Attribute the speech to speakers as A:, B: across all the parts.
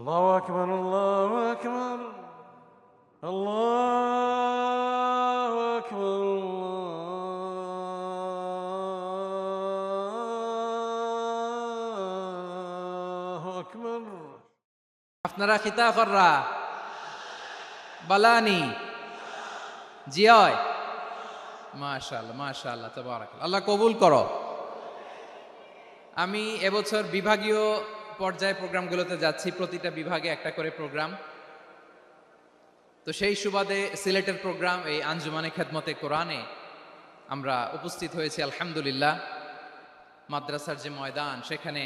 A: الله أكبر الله أكبر الله أكبر الله أكبر
B: আপনারা খিতাফররা বালানি জিয় মাশাআল্লাহ মাশাআল্লাহ তাবারাকাল্লাহ আল্লাহ কবুল করো। আমি এবছর বিভাগীয় পর্যায়ে প্রোগ্রামগুলোতে যাচ্ছি, প্রতিটা বিভাগে একটা করে প্রোগ্রাম। তো সেই সুবাদে সিলেটের প্রোগ্রাম এই আঞ্জুমানে খেদমতে কোরআনে আমরা উপস্থিত হয়েছি আলহামদুলিল্লাহ। মাদ্রাসার যে ময়দান, সেখানে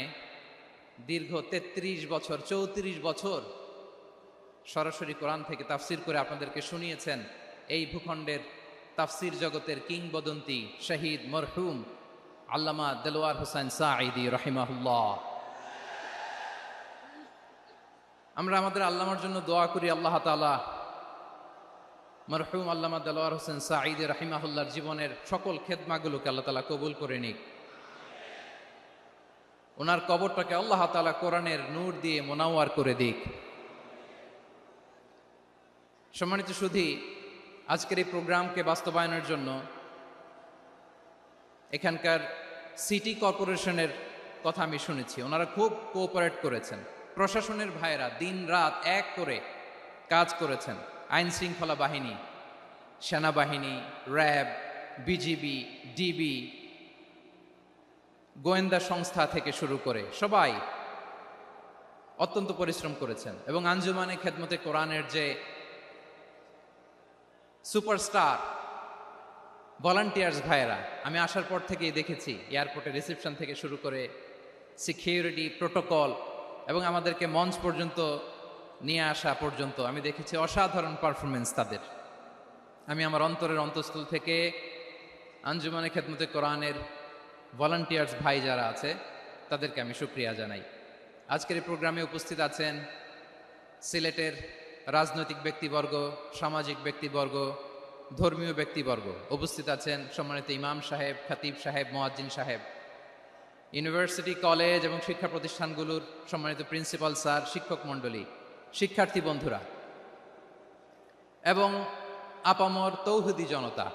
B: দীর্ঘ 33 বছর 34 বছর সরাসরি কোরআন থেকে তাফসির করে আপনাদেরকে শুনিয়েছেন এই ভূখণ্ডের তাফসির জগতের কিংবদন্তি শহীদ মরহুম আল্লামা দেলোয়ার হোসেন সাঈদী রাহিমাহুল্লাহ। আমরা আমাদের আল্লামার জন্য দোয়া করি, আল্লাহ তাআলা মরহুম আল্লামা দেলোয়ার হোসেন সাঈদী রাহিমাহুল্লাহর জীবনের সকল খেদমাগুলোকে আল্লাহ তাআলা কবুল করে নিক। ওনার কবরটাকে আল্লাহ তাআলা কোরআনের নূর দিয়ে মোনাওয়ার করে দিক। সম্মানিত সুধী, আজকের এই প্রোগ্রামকে বাস্তবায়নের জন্য এখানকার সিটি কর্পোরেশনের কথা আমি শুনেছি, ওনারা খুব কোঅপারেট করেছেন। প্রশাসনের ভাইয়েরা দিন রাত এক করে কাজ করেছেন। আইন শৃঙ্খলা বাহিনী, সেনাবাহিনী, র্যাব, বিজিবি, ডিবি, গোয়েন্দা সংস্থা থেকে শুরু করে সবাই অত্যন্ত পরিশ্রম করেছেন। এবং আঞ্জুমানে খেদমতে কোরআনের যে সুপারস্টার ভলান্টিয়ার্স ভাইয়েরা, আমি আসার পর থেকেই দেখেছি এয়ারপোর্টে রিসেপশন থেকে শুরু করে সিকিউরিটি প্রোটোকল এবং আমাদেরকে মঞ্চ পর্যন্ত নিয়ে আসা পর্যন্ত আমি দেখেছি অসাধারণ পারফরমেন্স তাদের। আমি আমার অন্তরের অন্তঃস্থল থেকে আঞ্জুমানে খেদমতে কোরআনের ভলান্টিয়ার্স ভাই যারা আছে তাদেরকে আমি শুকরিয়া জানাই। আজকের এই প্রোগ্রামে উপস্থিত আছেন সিলেটের রাজনৈতিক ব্যক্তিবর্গ, সামাজিক ব্যক্তিবর্গ, ধর্মীয় ব্যক্তিবর্গ। উপস্থিত আছেন সম্মানিত ইমাম সাহেব, খতিব সাহেব, মুয়াজ্জিন সাহেব, ইউনিভার্সিটি, কলেজ এবং শিক্ষা প্রতিষ্ঠানগুলোর সম্মানিত প্রিন্সিপাল স্যার, শিক্ষক মণ্ডলী, শিক্ষার্থী বন্ধুরা এবং আপামর তৌহিদি জনতা।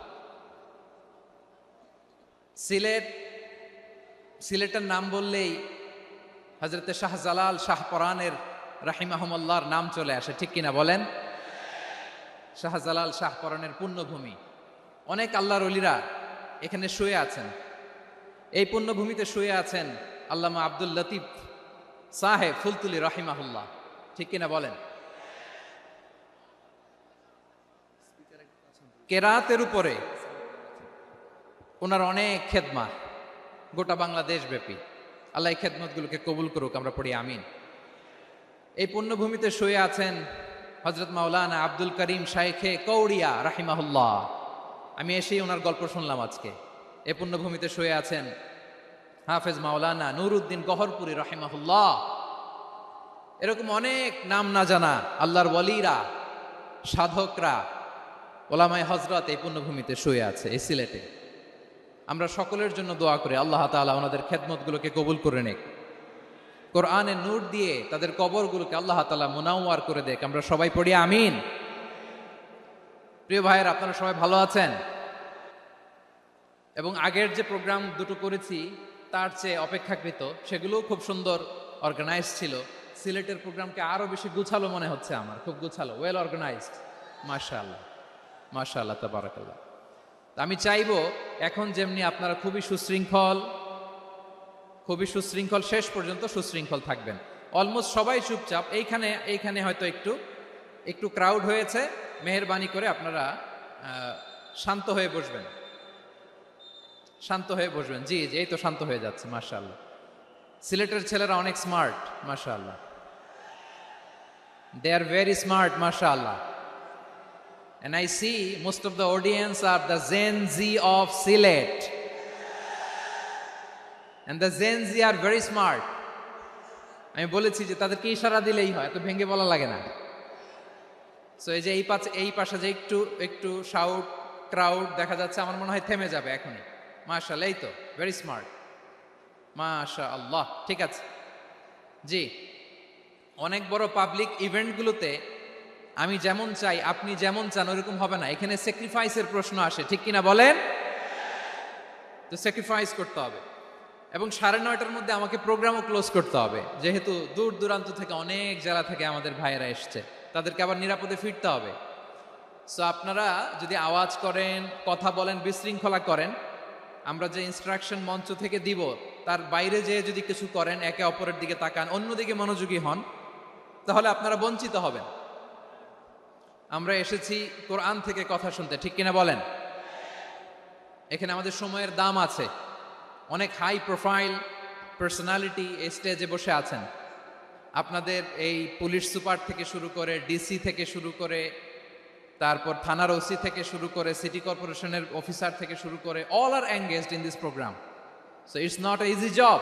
B: সিলেটের নাম বললেই হযরতে শাহজালাল শাহপরানের রাহিমাহুমুল্লাহর নাম চলে আসে, ঠিক কিনা বলেন? শাহজালাল শাহপরানের পুণ্যভূমি। অনেক আল্লাহর ওলিরা এখানে শুয়ে আছেন। এই পুণ্যভূমিতে শুয়ে আছেন আল্লামা আব্দুল লতিফ সাহেব ফুলতুলি রাহিমাহুল্লাহ, ঠিক কিনা বলেন? কেরাতের উপরে ওনার অনেক খেদমা গোটা বাংলাদেশ ব্যাপী। আল্লাহ এই খেদমতগুলোকে কবুল করুক, আমরা পড়ি আমিন। এই পুণ্যভূমিতে শুয়ে আছেন হযরত মাওলানা আব্দুল করিম শাইখে কৌড়িয়া রাহিমাহুল্লাহ। আমি এসেই ওনার গল্প শুনলাম আজকে। এই পুণ্যভূমিতে শুয়ে আছেন হাফেজ মাওলানা নুরউদ্দিন গহরপুরি রাহিমাহুল্লাহ। এরকম অনেক নাম না জানা আল্লাহর ওয়ালিরা, সাধকরা, ওলামায়ে হযরত এই পুণ্যভূমিতে শুয়ে আছে এই সিলেটে। আমরা সকলের জন্য দোয়া করি আল্লাহ তাআলা ওনাদের খেদমতগুলোকে কবুল করে নেক, কোরআনের নূর দিয়ে তাদের কবরগুলোকে আল্লাহ তাআলা মুনাওয়ার করে দেখ। আমরা সবাই পড়ি আমিন। প্রিয় ভাইয়েরা, আপনারা সবাই ভালো আছেন? এবং আগের যে প্রোগ্রাম দুটো করেছি তার চেয়ে অপেক্ষাকৃত সেগুলোও খুব সুন্দর অর্গানাইজড ছিল। সিলেটের প্রোগ্রামকে আরো বেশি গুছালো মনে হচ্ছে আমার, খুব গুছালো, ওয়েল অর্গানাইজড। মাশাআল্লাহ মাশাআল্লাহ তাবারাকাল্লাহ। আমি চাইবো এখন যেমনি আপনারা খুবই সুশৃঙ্খল শেষ পর্যন্ত সুশৃঙ্খল থাকবেন। অলমোস্ট সবাই চুপচাপ, এইখানে হয়তো একটু ক্রাউড হয়েছে, মেহেরবানি করে আপনারা শান্ত হয়ে বসবেন, শান্ত হয়ে বসবেন। জি জি, এই তো শান্ত হয়ে যাচ্ছে। মাশাআল্লাহ, সিলেটের ছেলেরা অনেক স্মার্ট, মাশাআল্লাহ, দে আর ভেরি স্মার্ট, মাশাআল্লাহ। And I see most of the audience are the Gen Z of Sylhet. And the Gen Z are very smart. আমি বলেছি যে তাদেরকে ইশারা দিলেই হয়, এত ভেঙে বলা লাগে না। সো এই যে এই পাশে যে একটু শাউট ক্রাউড দেখা যাচ্ছে, আমার মনে হয় থেমে যাবে এখনই। মাশাআল্লাহ, এই তো ভেরি স্মার্ট, মাশাআল্লাহ। ঠিক আছে, জি অনেক বড় পাবলিক ইভেন্টগুলোতে আমি যেমন চাই আপনি যেমন চান ওরকম হবে না, এখানে স্যাক্রিফাইসের প্রশ্ন আসে, ঠিক কিনা বলেন? তো স্যাক্রিফাইস করতে হবে এবং 9:30টার মধ্যে আমাকে প্রোগ্রামও ক্লোজ করতে হবে, যেহেতু দূর দূরান্ত থেকে অনেক জেলা থেকে আমাদের ভাইয়েরা এসছে, তাদেরকে আবার নিরাপদে ফিরতে হবে। সো আপনারা যদি আওয়াজ করেন, কথা বলেন, বিশৃঙ্খলা করেন, আমরা যে ইনস্ট্রাকশন মঞ্চ থেকে দিব তার বাইরে যেয়ে যদি কিছু করেন, একে অপরের দিকে তাকান, অন্যদিকে মনোযোগী হন, তাহলে আপনারা বঞ্চিত হবেন। আমরা এসেছি কোরআন থেকে কথা শুনতে, ঠিক কিনা বলেন? এখানে আমাদের সময়ের দাম আছে। অনেক হাই প্রোফাইল পার্সোনালিটি এই স্টেজে বসে আছেন। আপনাদের এই পুলিশ সুপার থেকে শুরু করে, ডিসি থেকে শুরু করে, তারপর থানার ওসি থেকে শুরু করে, সিটি কর্পোরেশনের অফিসার থেকে শুরু করে, all are engaged in this program. So it's not a easy job,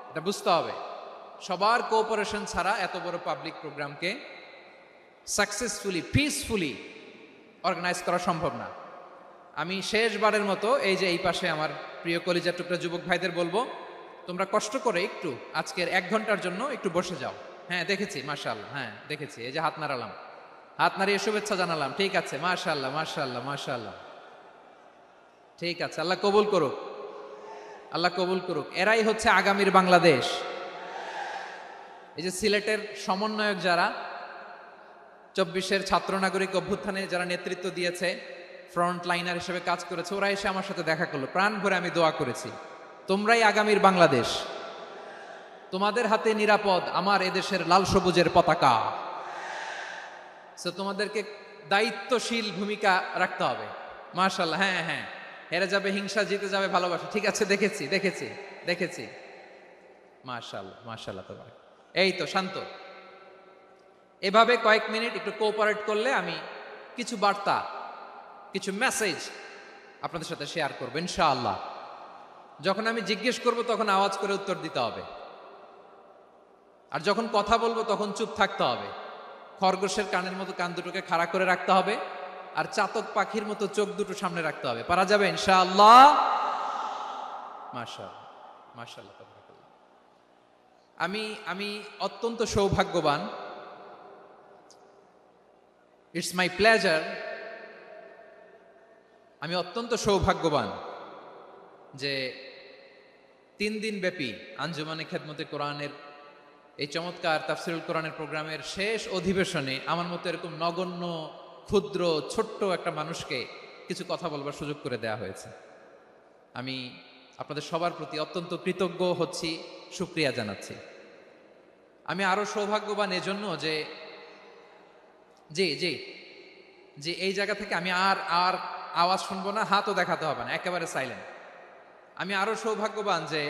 B: এটা বুঝতে হবে। সবার কোঅপারেশন ছাড়া এত বড় পাবলিক প্রোগ্রামকে সাকসেসফুলি, পিসফুলি অর্গানাইজ করা সম্ভব না। আমি শেষবারের মতো এই যে এই পাশে আমার প্রিয় কলিজার টুকরা যুবক ভাইদের বলবো, তোমরা কষ্ট করে একটু আজকের 1 ঘন্টার জন্য একটু বসে যাও। হ্যাঁ দেখেছি, মাশাআল্লাহ, হ্যাঁ দেখেছি, এই যে হাত নাড়ালাম, হাত নাড়িয়ে শুভেচ্ছা জানালাম, ঠিক আছে, মাশাআল্লাহ মাশাআল্লাহ মাশাআল্লাহ, ঠিক আছে, আল্লাহ কবুল করুক, আল্লাহ কবুল করুক। এরাই হচ্ছে আগামীর বাংলাদেশ। এই যে সিলেটের সমন্বয়ক যারা 24-এর ছাত্র নাগরিক অভ্যুত্থানে যারা নেতৃত্ব দিয়েছে, ফ্রন্ট লাইনার হিসেবে কাজ করেছে, ওরা এসে আমার সাথে দেখা করলো, প্রাণ ভরে আমি দোয়া করেছি, তোমরাই আগামীর বাংলাদেশ, তোমাদের হাতে নিরাপদ আমার এদেশের লাল সবুজের পতাকা। সো তোমাদেরকে দায়িত্বশীল ভূমিকা রাখতে হবে। মাশাআল্লাহ, হ্যাঁ হ্যাঁ, হেরে যাবে হিংসা, জিতে যাবে ভালোবাসা, ঠিক আছে, দেখেছি দেখেছি দেখেছি, মাশাআল্লাহ মাশাআল্লাহ। তোমার এই তো শান্ত, এভাবে কয়েক মিনিট একটু কোঅপারেট করলে আমি কিছু বার্তা, কিছু মেসেজ আপনাদের সাথে শেয়ার করবো ইনশাআল্লাহ। যখন আমি জিজ্ঞেস করব তখন আওয়াজ করে উত্তর দিতে হবে, আর যখন কথা বলবো তখন চুপ থাকতে হবে। খরগোশের কানের মতো কান দুটোকে খাড়া করে রাখতে হবে, আর চাতক পাখির মতো চোখ দুটো সামনে রাখতে হবে। পারা যাবে ইনশাআল্লাহ? মাশাআল্লাহ মাশাআল্লাহ। আমি অত্যন্ত সৌভাগ্যবান, ইটস মাই প্লেজার, আমি অত্যন্ত সৌভাগ্যবান যে 3 দিন ব্যাপী আঞ্জুমানে খেদমতে কোরআনের এই চমৎকার তাফসিরুল কোরআনের প্রোগ্রামের শেষ অধিবেশনে আমার মতো এরকম নগণ্য, ক্ষুদ্র, ছোট্ট একটা মানুষকে কিছু কথা বলবার সুযোগ করে দেয়া হয়েছে। আমি আপনাদের সবার প্রতি অত্যন্ত কৃতজ্ঞ হচ্ছি, শুকরিয়া জানাচ্ছি। আমি আরো সৌভাগ্যবান এজন্য যে জি জি জি এই জায়গা থেকে আমি আর আওয়াজ শুনবো না, হাতও দেখাতে হবে না, একেবারে সাইলেন্ট। আমি আরো সৌভাগ্যবান যে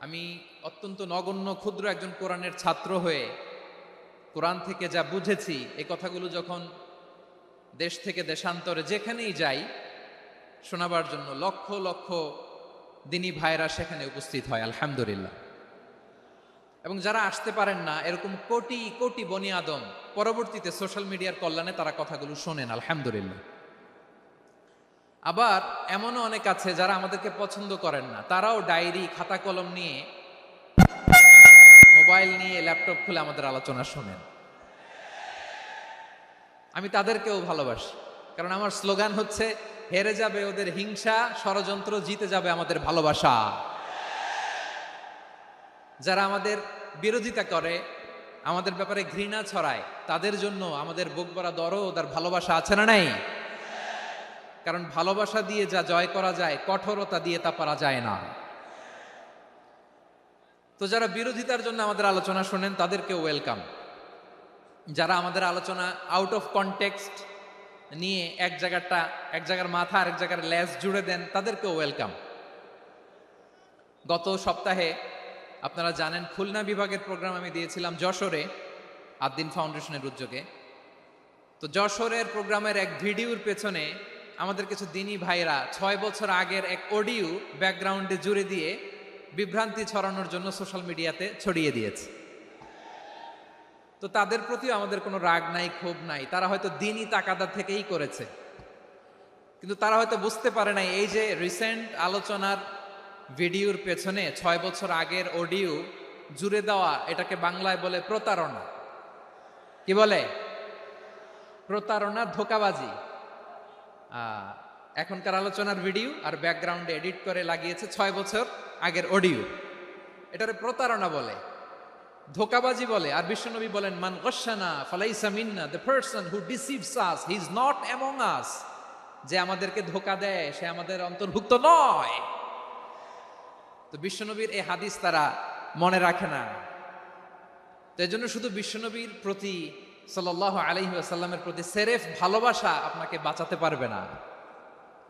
B: আমি অত্যন্ত নগণ্য, ক্ষুদ্র একজন কোরআনের ছাত্র হয়ে কোরআন থেকে যা বুঝেছি, এই কথাগুলো যখন দেশ থেকে দেশান্তরে যেখানেই যাই শোনাবার জন্য লক্ষ লক্ষ দিনী ভাইরা সেখানে উপস্থিত হয়, আলহামদুলিল্লাহ। এবং যারা আসতে পারেন না, এরকম কোটি কোটি বনি আদম পরবর্তীতে সোশ্যাল মিডিয়ার কল্যাণে তারা কথাগুলো শোনেন, আলহামদুলিল্লাহ। আবার এমনও অনেক আছে যারা আমাদেরকে পছন্দ করেন না, তারাও ডায়েরি, খাতা কলম নিয়ে, মোবাইল নিয়ে, ল্যাপটপ খুলে আমাদের আলোচনা শোনেন। আমি তাদেরকেও ভালোবাসি, কারণ আমার স্লোগান হচ্ছে, হেরে যাবে ওদের হিংসা, ষড়যন্ত্র, জিতে যাবে আমাদের ভালোবাসা। যারা আমাদের বিরোধিতা করে, আমাদের ব্যাপারে ঘৃণা ছড়ায়, তাদের জন্য আমাদের বুক ভরা দরদ আর ভালোবাসা আছে না নাই? কারণ ভালোবাসা দিয়ে যা জয় করা যায়, কঠোরতা দিয়ে তা পারা যায় না। তো যারা বিরোধিতার জন্য আমাদের আলোচনা শোনেন তাদেরকে ওয়েলকাম। যারা আমাদের আলোচনা আউট অফ কনটেক্সট নিয়ে এক জায়গার মাথা আর এক জায়গার লেজ জুড়ে দেন, তাদেরকেও ওয়েলকাম। গত সপ্তাহে আপনারা জানেন খুলনা বিভাগের প্রোগ্রাম আমি দিয়েছিলাম যশোরে, আদ্দিন ফাউন্ডেশনের উদ্যোগে। তো যশোরের প্রোগ্রামের এক ভিডিওর পেছনে আমাদের কিছু দিনী ভাইরা 6 বছর আগের এক অডিও ব্যাকগ্রাউন্ডে জুড়ে দিয়ে বিভ্রান্তি ছড়ানোর জন্য সোশ্যাল মিডিয়াতে ছড়িয়ে দিয়েছে। তো তাদের প্রতিও আমাদের কোনো রাগ নাই, ক্ষোভ নাই, তারা হয়তো দিনী তাকাদা থেকেই করেছে, কিন্তু তারা হয়তো বুঝতে পারে নাই এই যে রিসেন্ট আলোচনার ভিডিওর পেছনে 6 বছর আগের অডিও জুড়ে দেওয়া, এটাকে বাংলায় বলে প্রতারণা। কি বলে? প্রতারণা, ধোঁকাবাজি। এখনকার আলোচনার ভিডিও আর ব্যাকগ্রাউন্ডে এডিট করে লাগিয়েছে 6 বছর আগের অডিও। এটারে প্রতারণা বলে, ধোঁকাবাজি বলে। আর বিশ্বনবী বলেন, মান গশানা ফালাইসা মিন্না, the person who deceives us he is not among us. যে আমাদেরকে ধোঁকা দেয় সে আমাদের অন্তর্ভুক্ত নয়। তো বিশ্বনবীর এই হাদিস তারা মনে রাখে না। তো এই জন্য শুধু বিশ্বনবীর প্রতি সাল্লাল্লাহু আলাইহি ওয়াসাল্লামের প্রতি সেরেফ ভালোবাসা আপনাকে বাঁচাতে পারবে না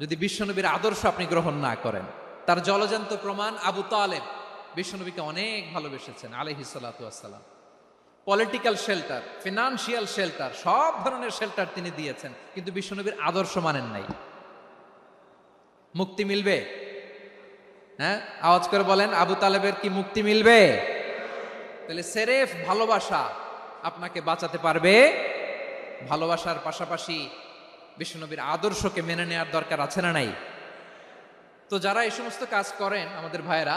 B: যদি বিশ্বনবীর আদর্শ আপনি গ্রহণ না করেন। তার জলজান্ত প্রমাণ, আবু তালেব বিশ্বনবীকে অনেক ভালোবেসেছেন আলাইহিস সালাতু ওয়াসসালাম। পলিটিক্যাল শেল্টার, ফিনান্সিয়াল শেল্টার, সব ধরনের শেল্টার তিনি দিয়েছেন, কিন্তু বিশ্বনবীর আদর্শ মানেন নাই। মুক্তি মিলবে? হ্যাঁ, আওয়াজ করে বলেন, আবু তালেবের কি মুক্তি মিলবে? তাহলে সেরেফ ভালোবাসা আপনাকে বাঁচাতে পারবে। ভালোবাসার পাশাপাশি বিশ্বনবীর আদর্শকে মেনে নেওয়ার দরকার আছে না নাই? তো যারা এই সমস্ত কাজ করেন আমাদের ভাইয়েরা,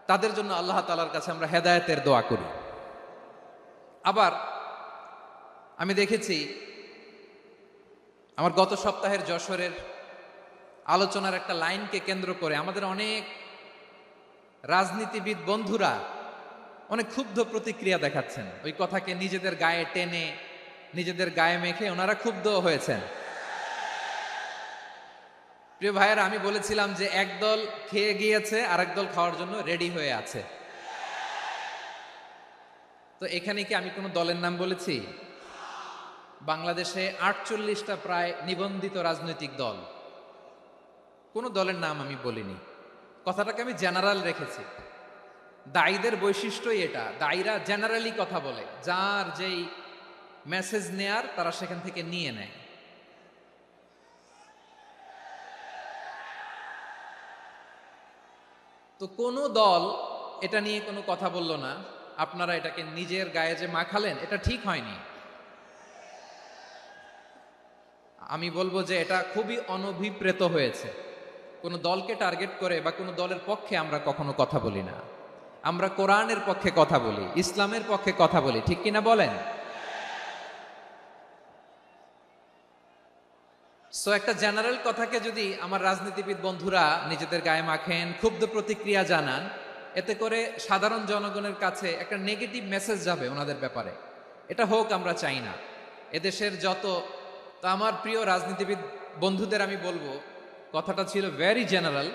B: তাদের জন্য আল্লাহ তাআলার কাছে আমরা হেদায়েতের দোয়া করি। আবার আমি দেখেছি আমার গত সপ্তাহের যশোরের আলোচনার একটা লাইনকে কেন্দ্র করে আমাদের অনেক রাজনীতিবিদ বন্ধুরা অনেক ক্ষুব্ধ প্রতিক্রিয়া দেখাচ্ছেন। ওই কথাকে নিজেদের গায়ে টেনে, নিজেদের গায়ে মেখে ওনারা ক্ষুব্ধ হয়েছেন। প্রিয় ভাইয়েরা, আমি বলেছিলাম যে একদল খেয়ে গিয়েছে আর একদল খাওয়ার জন্য রেডি হয়ে আছে। তো এখানে কি আমি কোনো দলের নাম বলেছি? বাংলাদেশে 48টা প্রায় নিবন্ধিত রাজনৈতিক দল, কোনো দলের নাম আমি বলিনি। কথাটাকে আমি জেনারেল রেখেছি। দায়ীদের বৈশিষ্ট্যই এটা, দায়ীরা জেনারেলি কথা বলে, যার যেই মেসেজ নেয়ার তারা সেখান থেকে নিয়ে নেয়। তো কোনো দল এটা নিয়ে কোনো কথা বলল না। আপনারা এটাকে নিজের গায়ে যে মাখালেন, এটা ঠিক হয়নি। আমি বলবো যে এটা খুবই অনভিপ্রেত হয়েছে। কোনো দলকে টার্গেট করে বা কোনো দলের পক্ষে আমরা কখনো কথা বলি না। আমরা কোরআনের পক্ষে কথা বলি, ইসলামের পক্ষে কথা বলি, ঠিক কিনা বলেন? সো একটা জেনারেল কথাকে যদি আমার রাজনীতিবিদ বন্ধুরা নিজেদের গায়ে মাখেন, ক্ষুব্ধ প্রতিক্রিয়া জানান, এতে করে সাধারণ জনগণের কাছে একটা নেগেটিভ মেসেজ যাবে ওনাদের ব্যাপারে। এটা হোক আমরা চাই না। এদেশের যত, তো আমার প্রিয় রাজনীতিবিদ বন্ধুদের আমি বলবো, কথাটা ছিল ভেরি জেনারেল,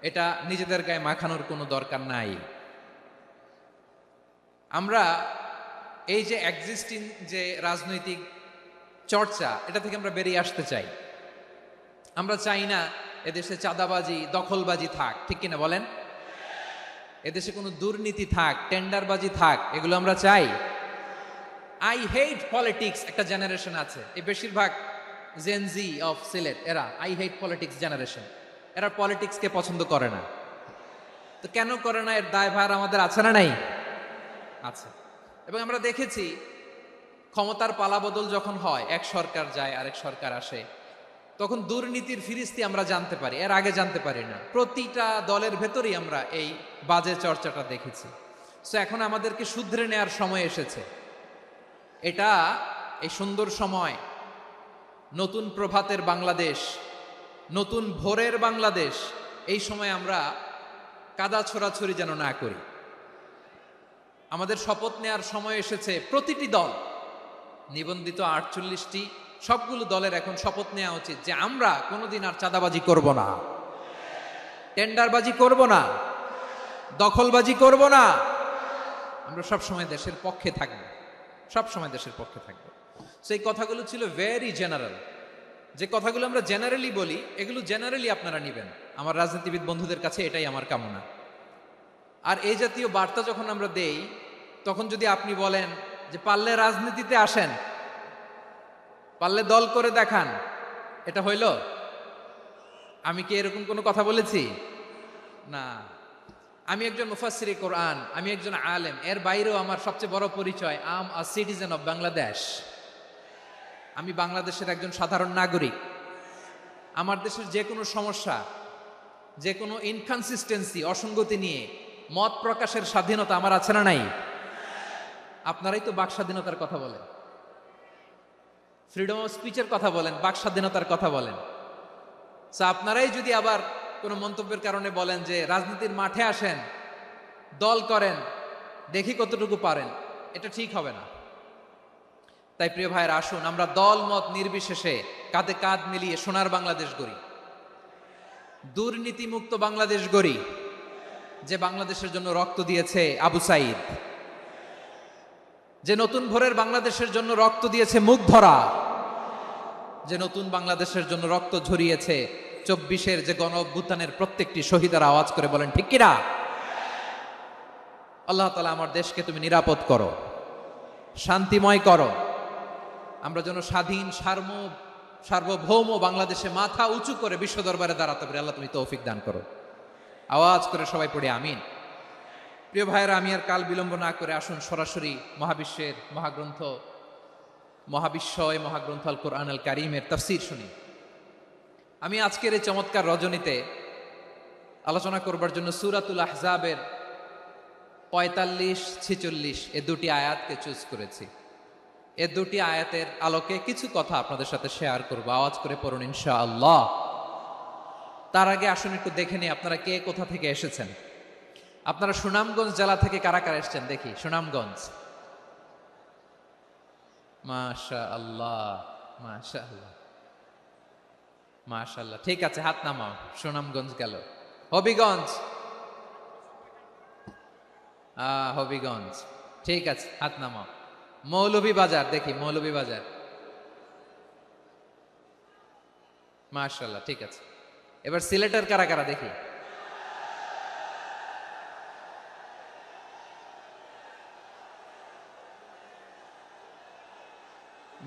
B: এটা নিজেদের গায়ে মাখানোর কোনো দরকার নাই। আমরা এই যে এক্সিস্টিং যে রাজনৈতিক চর্চা, এটা থেকে আমরা বেরিয়ে আসতে চাই। আমরা চাই না এদেশে চাঁদাবাজি, দখলবাজি থাক, ঠিক কিনা বলেন? এদেশে কোনো দুর্নীতি থাক, টেন্ডারবাজি থাক, এগুলো আমরা চাই। আই হেট পলিটিক্স একটা জেনারেশন আছে, এই বেশিরভাগ জেনজি অফ সিলেট, এরা আই হেট পলিটিক্স জেনারেশন। এরা পলিটিক্সকে পছন্দ করে না। তো কেন করে না, এর দায়ভার আমাদের আছে না নাই? আছে। এবং আমরা দেখেছি ক্ষমতার পালাবদল যখন হয়, এক সরকার যায় আরেক সরকার আসে, তখন দুর্নীতির ফিরিস্তি আমরা জানতে পারি, এর আগে জানতে পারি না। প্রতিটা দলের ভেতরেই আমরা এই বাজে চর্চাটা দেখেছি। সো এখন আমাদেরকে শুধরে নেওয়ার সময় এসেছে। এটা এই সুন্দর সময়, নতুন প্রভাতের বাংলাদেশ, নতুন ভোরের বাংলাদেশ, এই সময় আমরা কাদা ছোড়াছড়ি যেন না করি। আমাদের শপথ নেওয়ার সময় এসেছে। প্রতিটি দল, নিবন্ধিত 48টি, সবগুলো দলের এখন শপথ নেওয়া উচিত যে আমরা কোনোদিন আর চাঁদাবাজি করব না, টেন্ডারবাজি করব না, দখলবাজি করব না। আমরা সবসময় দেশের পক্ষে থাকবো, সবসময় দেশের পক্ষে থাকবো। সেই কথাগুলো ছিল ভেরি জেনারেল। যে কথাগুলো আমরা জেনারেলি বলি, এগুলো জেনারেলি আপনারা নেবেন। আমার রাজনীতিবিদ বন্ধুদের কাছে এটাই আমার কামনা। আর এই জাতীয় বার্তা যখন আমরা দেই, তখন যদি আপনি বলেন যে পারলে রাজনীতিতে আসেন, পারলে দল করে দেখান, এটা হইল? আমি কি এরকম কোনো কথা বলেছি? না। আমি একজন মুফাসসিরে কোরআন, আমি একজন আলেম, এর বাইরেও আমার সবচেয়ে বড় পরিচয়, আম আ সিটিজেন অফ বাংলাদেশ। আমি বাংলাদেশের একজন সাধারণ নাগরিক। আমার দেশের যে কোনো সমস্যা, যে কোনো ইনকনসিস্টেন্সি, অসঙ্গতি নিয়ে মত প্রকাশের স্বাধীনতা আমার আছে না নাই? আপনারাই তো বাক স্বাধীনতার কথা বলেন, ফ্রিডম অফ স্পিচের কথা বলেন, বাক স্বাধীনতার কথা বলেন। আপনারাই যদি আবার কোনো মন্তব্যের কারণে বলেন যে রাজনীতির মাঠে আসেন, দল করেন, দেখি কতটুকু পারেন, এটা ঠিক হবে না। তাই প্রিয় ভাইয়ের, আসুন আমরা দল মত নির্বিশেষে কাঁধে কাঁধ মিলিয়ে সোনার বাংলাদেশ গড়ি, দুর্নীতিমুক্ত বাংলাদেশ গড়ি, যে বাংলাদেশের জন্য রক্ত দিয়েছে আবু সাইদ, যে নতুন ভোরের বাংলাদেশের জন্য রক্ত দিয়েছে মুগ্ধরা, যে নতুন বাংলাদেশের জন্য রক্ত ঝরিয়েছে 24-এর যে গণ অভ্যুত্থানের প্রত্যেকটি শহীদের। আওয়াজ করে বলেন ঠিক কিনা? আল্লাহ তাআলা আমার দেশকে তুমি নিরাপদ করো, শান্তিময় করো, আমরা যেন স্বাধীন সার্বভৌম বাংলাদেশে মাথা উঁচু করে বিশ্ব দরবারে দাঁড়াতে পারি। আল্লাহ তুমি তৌফিক দান করো। আওয়াজ করে সবাই পড়ি আমিন। প্রিয় ভাইয়েরা, আমি আর কাল বিলম্ব না করে আসুন সরাসরি মহাবিশ্বের মহাগ্রন্থ, মহাবিশ্বয় মহাগ্রন্থ আল কোরআন আল কারীমের তাফসীর শুনি। আমি আজকের এই চমৎকার রজনীতে আলোচনা করবার জন্য সূরাতুল আহজাবের 45-46 এ দুটি আয়াতকে চুজ করেছি। এ দুটি আয়াতের আলোকে কিছু কথা আপনাদের সাথে শেয়ার করব। আওয়াজ করে পড়ুন ইনশাআল্লাহ। তার আগে আসুন একটু দেখে নিই আপনারা কে কোথা থেকে এসেছেন। আপনারা সুনামগঞ্জ জেলা থেকে কারা কারা এসেছেন দেখি। সুনামগঞ্জ, মাশাআল্লাহ মাশাআল্লাহ মাশাআল্লাহ, ঠিক আছে, হাত নামাও। সুনামগঞ্জ গেল। হবিগঞ্জ, হবিগঞ্জ, ঠিক আছে, হাত নামাও। মৌলভীবাজার দেখি, মৌলভীবাজার, মাশাআল্লাহ, ঠিক আছে। এবার সিলেটের কারা কারা দেখি।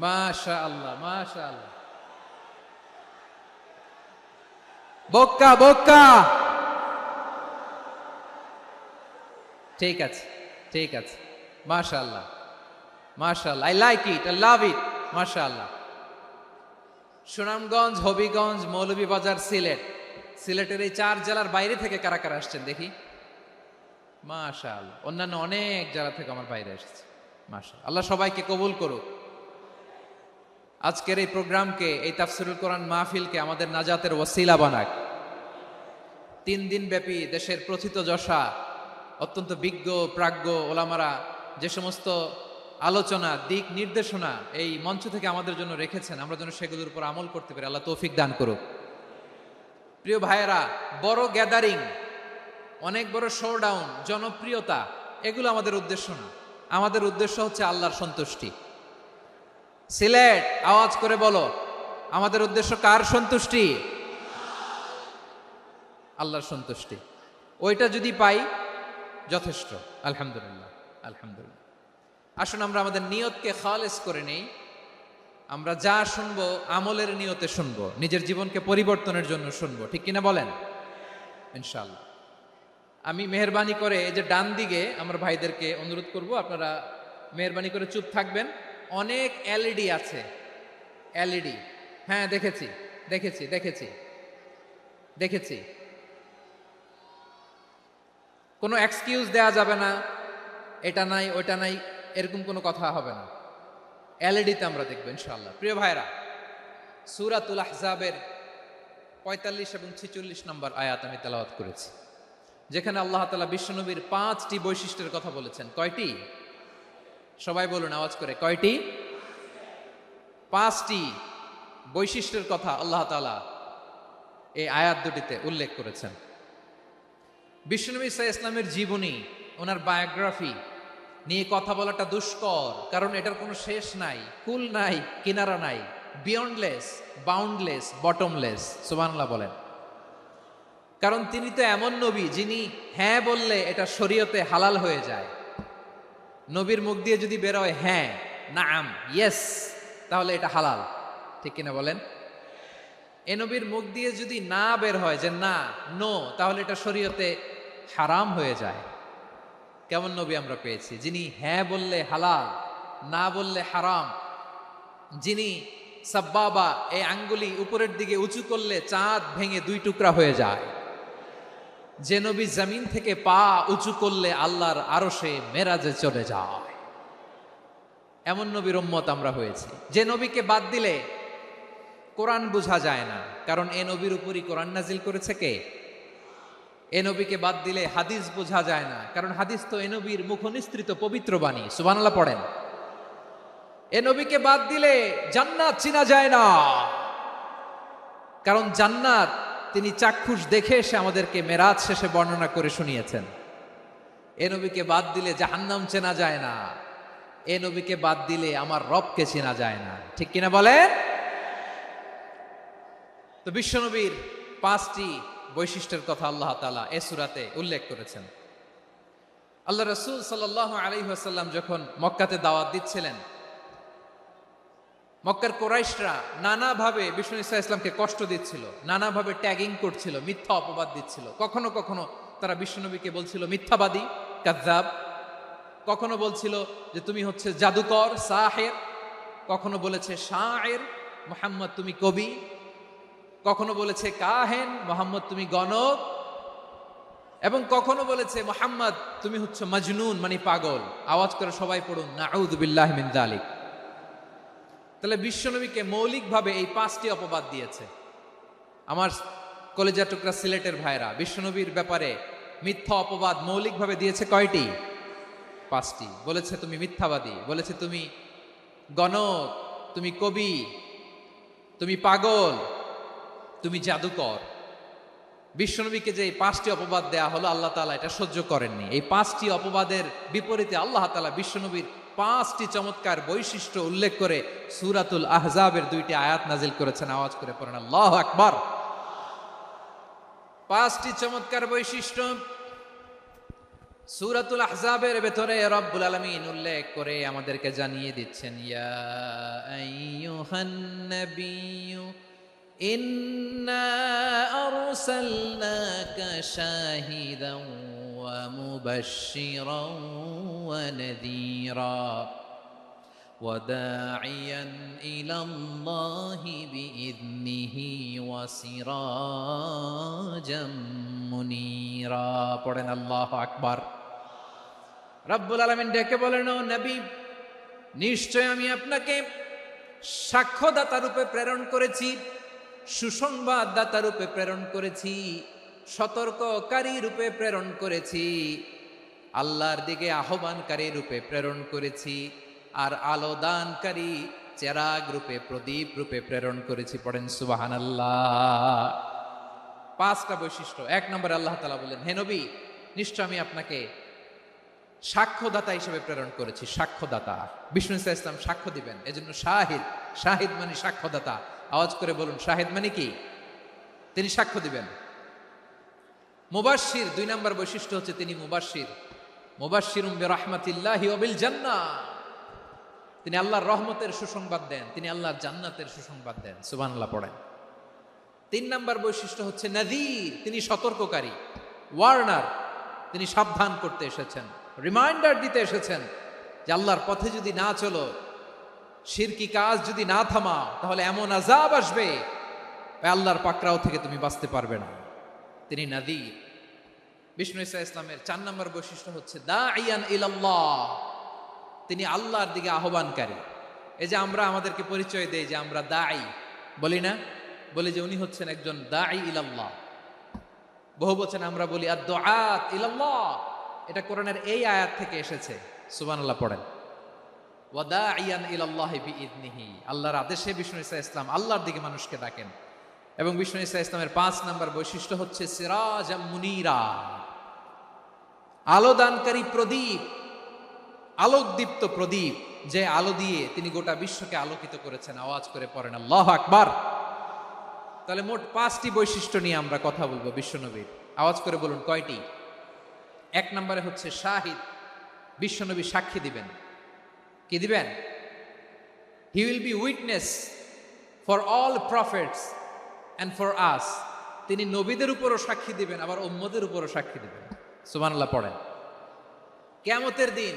B: মাশাআল্লাহ মাশাআল্লাহ। বক্কা বক্কা, ঠিক আছে ঠিক আছে, মাশাআল্লাহ মাশাআল্লাহ, I like it, I love it, মাশাআল্লাহ। সুনামগঞ্জ, হবিগঞ্জ, মৌলভীবাজার, সিলেট। সিলেটের এই 4 জেলার বাইরে থেকে কারা কারা আসছেন দেখি। মাশাআল্লাহ, অন্যান্য অনেক জেলা থেকে আমার বাইরে এসেছে। মাশাআল্লাহ, আল্লাহ সবাইকে কবুল করুক। আজকের এই প্রোগ্রামকে, এই তাফসীরুল কোরআন মাহফিলকে আমাদের নাজাতের ওসিলা বানাক। 3 দিন ব্যাপী দেশের প্রথিতযশা অত্যন্ত বিজ্ঞ প্রাজ্ঞ ওলামারা যে সমস্ত আলোচনা, দিক নির্দেশনা এই মঞ্চ থেকে আমাদের জন্য রেখেছেন, আমরা যেন সেগুলোর উপর আমল করতে পারি। আল্লাহ তৌফিক দান করুক। প্রিয় ভাইয়েরা, বড় গ্যাদারিং, অনেক বড় শোডাউন, জনপ্রিয়তা, এগুলো আমাদের উদ্দেশ্য না। আমাদের উদ্দেশ্য হচ্ছে আল্লাহর সন্তুষ্টি। সিলেট, আওয়াজ করে বলো, আমাদের উদ্দেশ্য কার সন্তুষ্টি? আল্লাহর সন্তুষ্টি। ওইটা যদি পাই যথেষ্ট, আলহামদুলিল্লাহ আলহামদুলিল্লাহ। আসুন আমরা আমাদের নিয়তকে খালেস করে নেই। আমরা যা শুনবো আমলের নিয়তে শুনবো, নিজের জীবনকে পরিবর্তনের জন্য শুনবো, ঠিক কিনা বলেন? ইনশাআল্লাহ। আমি মেহেরবানি করে এই যে ডান দিকে আমার ভাইদেরকে অনুরোধ করব, আপনারা মেহেরবানি করে চুপ থাকবেন। অনেক এলইডি আছে, এলইডি, হ্যাঁ দেখেছি দেখেছি দেখেছি দেখেছি। কোনো এক্সকিউজ দেয়া যাবে না, এটা নাই ওইটা নাই, এরকম কোনো কথা হবে না। এলইডিতে আমরা দেখবো ইনশাআল্লাহ। প্রিয় ভাইরা, সূরাতুল আহজাবের 45 এবং 46 নম্বর আয়াত আমি তেলাওয়াত করেছি, যেখানে আল্লাহ তাআলা বিশ্বনবীর 5টি বৈশিষ্ট্যের কথা বলেছেন। কয়টি? সবাই বলুন আওয়াজ করে, কয়টি? 5টি বৈশিষ্ট্যের কথা আল্লাহ তাআলা এই আয়াত দুটিতে উল্লেখ করেছেন। বিশ্বনবী সাল্লাল্লাহু আলাইহি ইসলামের জীবনী, ওনার বায়োগ্রাফি নিয়ে কথা বলাটা দুষ্কর, কারণ এটার কোনো শেষ নাই, কুল নাই, কিনারা নাই, বিয়ন্ডলেস, বাউন্ডলেস, বটমলেস। সুবহানাল্লাহ বলেন। কারণ তিনি তো এমন নবী যিনি হ্যাঁ বললে এটা শরীয়তে হালাল হয়ে যায়। নবীর মুখ দিয়ে যদি বেরোয় হ্যাঁ, নাম, ইয়েস, তাহলে এটা হালাল, ঠিক কিনা বলেন? এ নবীর মুখ দিয়ে যদি না বের হয় যে না, নো, তাহলে এটা শরীয়তে হারাম হয়ে যায়। কেমন নবী আমরা পেয়েছি, যিনি হ্যাঁ বললে হালাল, না বললে হারাম, যিনি সাব্বাবা, এই আঙ্গুলি উপরের দিকে উঁচু করলে চাঁদ ভেঙে 2 টুকরা হয়ে যায়। যে নবী জমিন থেকে পা উঁচু করলে আল্লাহর আরশে মেরাজে চলে যায়, এমন নবীর উম্মত আমরা হয়েছি। যে নবীকে বাদ দিলে কোরআন বোঝা যায় না, কারণ এ নবীর উপরই কোরআন নাজিল করেছে কে? এ নবীকে বাদ দিলে হাদিস বোঝা যায় না, কারণ হাদিস তো এ নবীর মুখনিসৃত পবিত্র বাণী। সুবহানাল্লাহ পড়েন। এ নবীকে বাদ দিলে জান্নাত চিনা যায় না, কারণ জান্নাত তিনি চাক্ষুষ দেখে এসে আমাদেরকে মেরাজ শেষে বর্ণনা করে শুনিয়েছেন। এ নবীকে বাদ দিলে জাহান্নাম চেনা যায় না, এ নবীকে বাদ দিলে আমার রবকে চেনা যায় না। ঠিক কিনা বলেন? তো বিশ্বনবীর 5টি বৈশিষ্ট্যের কথা আল্লাহ তাআলা এ সূরাতে উল্লেখ করেছেন। আল্লাহ রাসূল সাল্লাল্লাহু আলাইহি ওয়াসাল্লাম যখন মক্কাতে দাওয়াত দিচ্ছিলেন, মক্কার কুরাইশরা নানাভাবে বিষ্ণু ঈসা ইসলামকে কষ্ট দিচ্ছিল, নানাভাবে ট্যাগিং করছিল, মিথ্যা অপবাদ দিচ্ছিল। কখনো কখনো তারা বিশ্বনবীকে বলছিল মিথ্যাবাদী, কাযযাব। কখনো বলছিল যে তুমি হচ্ছে জাদুকর, সাহের। কখনো বলেছে শায়ের, মুহাম্মদ তুমি কবি। কখনো বলেছে কাহেন, মুহাম্মদ তুমি গণক। এবং কখনো বলেছে মুহাম্মদ তুমি হচ্ছে মাজনুন, মানে পাগল। আওয়াজ করে সবাই পড়ুন নাউযু বিল্লাহি মিন যালিক। তাহলে বিশ্বনবীকে মৌলিকভাবে এই 5টি অপবাদ দিয়েছে। আমার কলেজা টুকরা সিলেটের ভাইরা, বিশ্বনবীর ব্যাপারে মিথ্যা অপবাদ মৌলিকভাবে দিয়েছে কয়টি? 5টি। বলেছে তুমি মিথ্যাবাদী, বলেছে তুমি গণক, তুমি কবি, তুমি পাগল, তুমি জাদুকর। বিশ্বনবীকে যে এই 5টি অপবাদ দেয়া হলো, আল্লাহ তাআলা এটা সহ্য করেননি। এই 5টি অপবাদের বিপরীতে আল্লাহ তাআলা বিশ্বনবীর 5টি চমৎকার বৈশিষ্ট্য উল্লেখ করে সূরাতুল আহজাবের 2টি আয়াত নাজিল করেছেন। আওয়াজ করে পড়েন আল্লাহু আকবার। 5টি চমৎকার বৈশিষ্ট্য সূরাতুল আহজাবের ভেতরে রব্বুল আলামিন উল্লেখ করে আমাদেরকে জানিয়ে দিচ্ছেন, ইয়া আইয়ুহান নাবিয়্যু ইন্না আরসালনাকা শাহিদান ওয়া মুবাশশিরান ওয়া নাযীরা ওয়া দাঈয়ান ইলাল্লাহি বিইذনিহি ওয়া সিরাজাম মুনীরা। পড়েন আল্লাহু আকবার। রব্বুল আলামিন ডেকে বলেন, ও নবী, নিশ্চয় আমি আপনাকে সাক্ষ্যদাতা রূপে প্রেরণ করেছি, সুসংবাদদাতা রূপে প্রেরণ করেছি, সতর্ককারী রূপে প্রেরণ করেছি, আল্লাহর দিকে আহ্বানকারী রূপে প্রেরণ করেছি, আর আলো দানকারী চেরাগ রূপে, প্রদীপ রূপে প্রেরণ করেছি। পড়েন সুবহানাল্লাহ। 5টা বৈশিষ্ট্য। 1 নম্বরে আল্লাহ তাআলা বলেন, হে নবী, নিশ্চয় আমি আপনাকে সাক্ষ্যদাতা হিসেবে প্রেরণ করেছি। সাক্ষ্যদাতা, বিষ্ণু ঈসা ইসলাম সাক্ষ্য দিবেন, এজন্য শাহিদ। শাহিদ মানে সাক্ষ্যদাতা। আওয়াজ করে বলুন, শাহিদ মানে কি? তিনি সাক্ষ্য দিবেন। মুবাশশির, 2 নম্বর বৈশিষ্ট্য হচ্ছে তিনি মুবাশশির। মুবাশশিরুম বিরাহমাতিল্লাহি ওয়া বিল জান্নাহ। তিনি আল্লাহর রহমতের সুসংবাদ দেন, তিনি আল্লাহর জান্নাতের সুসংবাদ দেন। সুবহানাল্লাহ পড়েন। 3 নম্বর বৈশিষ্ট্য হচ্ছে নাযীর, তিনি সতর্ককারী, ওয়ার্নার। তিনি সাবধান করতে এসেছেন, রিমাইন্ডার দিতে এসেছেন যে আল্লাহর পথে যদি না চলো, শিরকি কাজ যদি না থামাও, তাহলে এমন আযাব আসবে আল্লাহর পাকড়াও থেকে তুমি বাঁচতে পারবে না। তিনি নাযীর। বিষ্ণু ঈসা ইসলামের 4 নম্বর বৈশিষ্ট্য হচ্ছে দাঈয়ান ইলাল্লাহ, তিনি আল্লাহর দিকে আহ্বানকারী। এই যে আমরা আমাদেরকে পরিচয় দেই যে আমরা দাঈ, বলি না? বলি যে উনি হচ্ছেন একজন দাঈ ইলাল্লাহ। বহু বচন আমরা বলি আদ-দুআত ইলাল্লাহ। এটা কোরআনের এই আয়াত থেকে এসেছে। সুবহানাল্লাহ পড়েন। ওয়া দাঈয়ান ইলাল্লাহি বিইذনিহি, আল্লাহর আদেশে বিষ্ণু ঈসা ইসলাম আল্লাহর দিকে মানুষকে ডাকেন। এবং বিষ্ণু ঈসা ইসলামের 5 নম্বর বৈশিষ্ট্য হচ্ছে সিরাজাম মুনীরা, আলো দানকারী প্রদীপ, আলোকদীপ্ত প্রদীপ, যে আলো দিয়ে তিনি গোটা বিশ্বকে আলোকিত করেছেন। আওয়াজ করে পড়েন আল্লাহু আকবার। তাহলে মোট 5টি বৈশিষ্ট্য নিয়ে আমরা কথা বলবো বিশ্বনবীর। আওয়াজ করে বলুন কয়টি? 1 নম্বরে হচ্ছে শাহিদ, বিশ্বনবী সাক্ষী দিবেন। কি দিবেন? He will be witness for all prophets and for us. তিনি নবীদের উপরও সাক্ষী দিবেন, আবার উম্মতের উপরও সাক্ষী দিবেন। সুবহানাল্লাহ পড়েন। কিয়ামতের দিন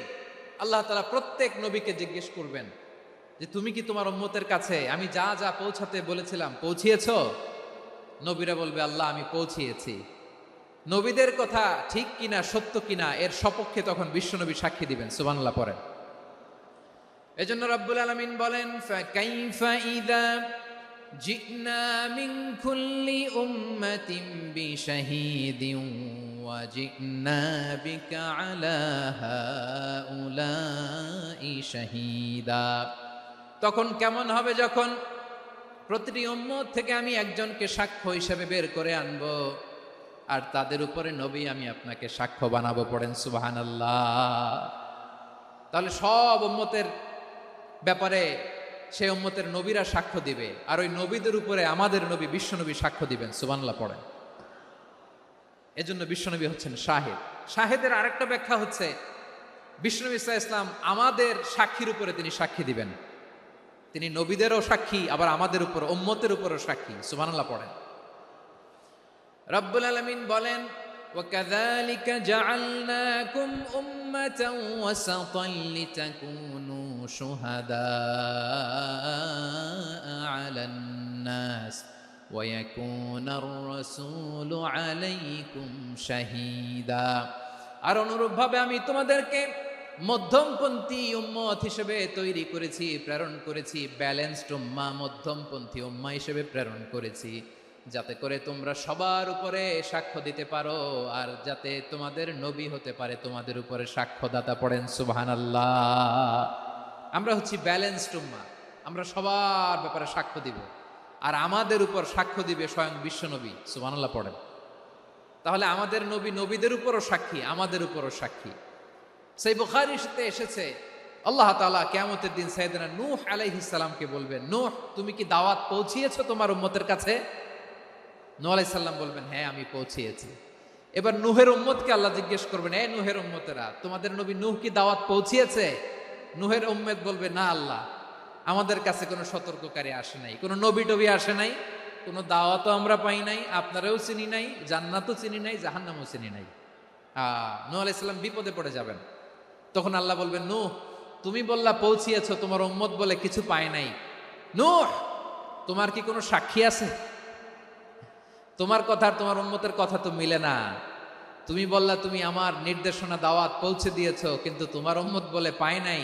B: আল্লাহ তাআলা প্রত্যেক নবীকে জিজ্ঞেস করবেন যে তুমি কি তোমার উম্মতের কাছে আমি যা যা পৌঁছাতে বলেছিলাম পৌঁছিয়েছো? নবীরা বলবে আল্লাহ আমি পৌঁছিয়েছি। নবীদের কথা ঠিক কিনা সত্য কিনা এর সপক্ষে তখন বিশ্বনবী সাক্ষী দিবেন। সুবহানাল্লাহ পড়েন। এজন্য রব্বুল আলামিন বলেন, ফাকাইফা ইযা জি'না মিন কুল্লি উম্মাতিন বিশাহীদিন ওয়া জি'না বিকা আলা হাউলাই শাহীদা। তখন কেমন হবে যখন প্রতিটি উম্মত থেকে আমি একজনকে সাক্ষ্য হিসেবে বের করে আনবো, আর তাদের উপরে নবী আমি আপনাকে সাক্ষ্য বানাবো। পড়েন সুবহানাল্লাহ। তাহলে সব উম্মতের ব্যাপারে সেই উম্মতের নবীরা সাক্ষ্য দিবে, আর ওই নবীদের উপরে আমাদের নবী বিশ্বনবী সাক্ষ্য দিবেন। সুবহানাল্লাহ পড়েন। এজন্য বিশ্বনবী হচ্ছেন শাহিদ। শাহিদের আরেকটা ব্যাখ্যা হচ্ছে বিশ্বনবী সাল্লাল্লাহু আলাইহি ওয়াসাল্লাম আমাদের সাক্ষীর উপরে তিনি সাক্ষী দিবেন। তিনি নবীদেরও সাক্ষী, আবার আমাদের উপর উম্মতের উপরও সাক্ষী। সুবহানাল্লাহ পড়েন। রব্বুল আলামিন বলেন, وَكَذَلِكَ جَعَلْنَاكُمْ أُمَّةً وَسَطًا لِتَكُونُوا شُهَدَاءَ عَلَى النَّاسِ وَيَكُونَ الرَّسُولُ عَلَيْكُمْ شَهِيدًا। আর অনুরূপভাবে আমি তোমাদেরকে মধ্যমপন্থী উম্মত হিসেবে তৈরি করেছি, প্রেরণ করেছি। ব্যালেন্সড উম্মাহ, মধ্যমপন্থী উম্মাহ হিসেবে প্রেরণ করেছি, যাতে করে তোমরা সবার উপরে সাক্ষ্য দিতে পারো, আর যাতে তোমাদের নবী হতে পারে তোমাদের উপরে সাক্ষ্যদাতা। পড়েন সুবহানাল্লাহ। আমরা হচ্ছি ব্যালেন্সড উম্মাহ, আমরা সবার ব্যাপারে সাক্ষ্য দিব, আর আমাদের উপর সাক্ষ্য দিবে স্বয়ং বিশ্বনবী। সুবহানাল্লাহ পড়েন। তাহলে আমাদের নবী নবীদের উপরও সাক্ষী, আমাদের উপরও সাক্ষী। সেই বুখারীর সাথে এসেছে আল্লাহ তাআলা কিয়ামতের দিন সাইয়েদনা নূহ আলাইহিস সালামকে বলবেন, নূহ তুমি কি দাওয়াত পৌঁছিয়েছো তোমার উম্মতের কাছে? নূহ আলাইহিস সালাম বলবেন, হ্যাঁ আমি পৌঁছিয়েছি। এবার নূহের উম্মতকে আল্লাহ জিজ্ঞেস করবেন, এই নূহের উম্মতেরা, তোমাদের নবী নূহ কি দাওয়াত পৌঁছিয়েছে? নূহের উম্মত বলবে, না আল্লাহ, আমাদের কাছে কোনো সতর্ককারী আসে নাই, কোনো নবী টবি আসে নাই, কোনো দাওয়াতও আমরা পাই নাই, আপনারাও চিনি নাই, জান্নাতও চিনি নাই, জাহান্নামও চিনি নাই। নূহ আলাইহিস সালাম বিপদে পড়ে যাবেন। তখন আল্লাহ বলবেন, নূহ তুমি বললা পৌঁছিয়েছো, তোমার উম্মত বলে কিছু পায় নাই। নূহ তোমার কি কোনো সাক্ষী আছে? তোমার কথা আর তোমার উম্মতের কথা তো মিলে না। তুমি বললা তুমি আমার নির্দেশনা দাওয়াত পৌঁছে দিয়েছো, কিন্তু তোমার উম্মত বলে পায় নাই।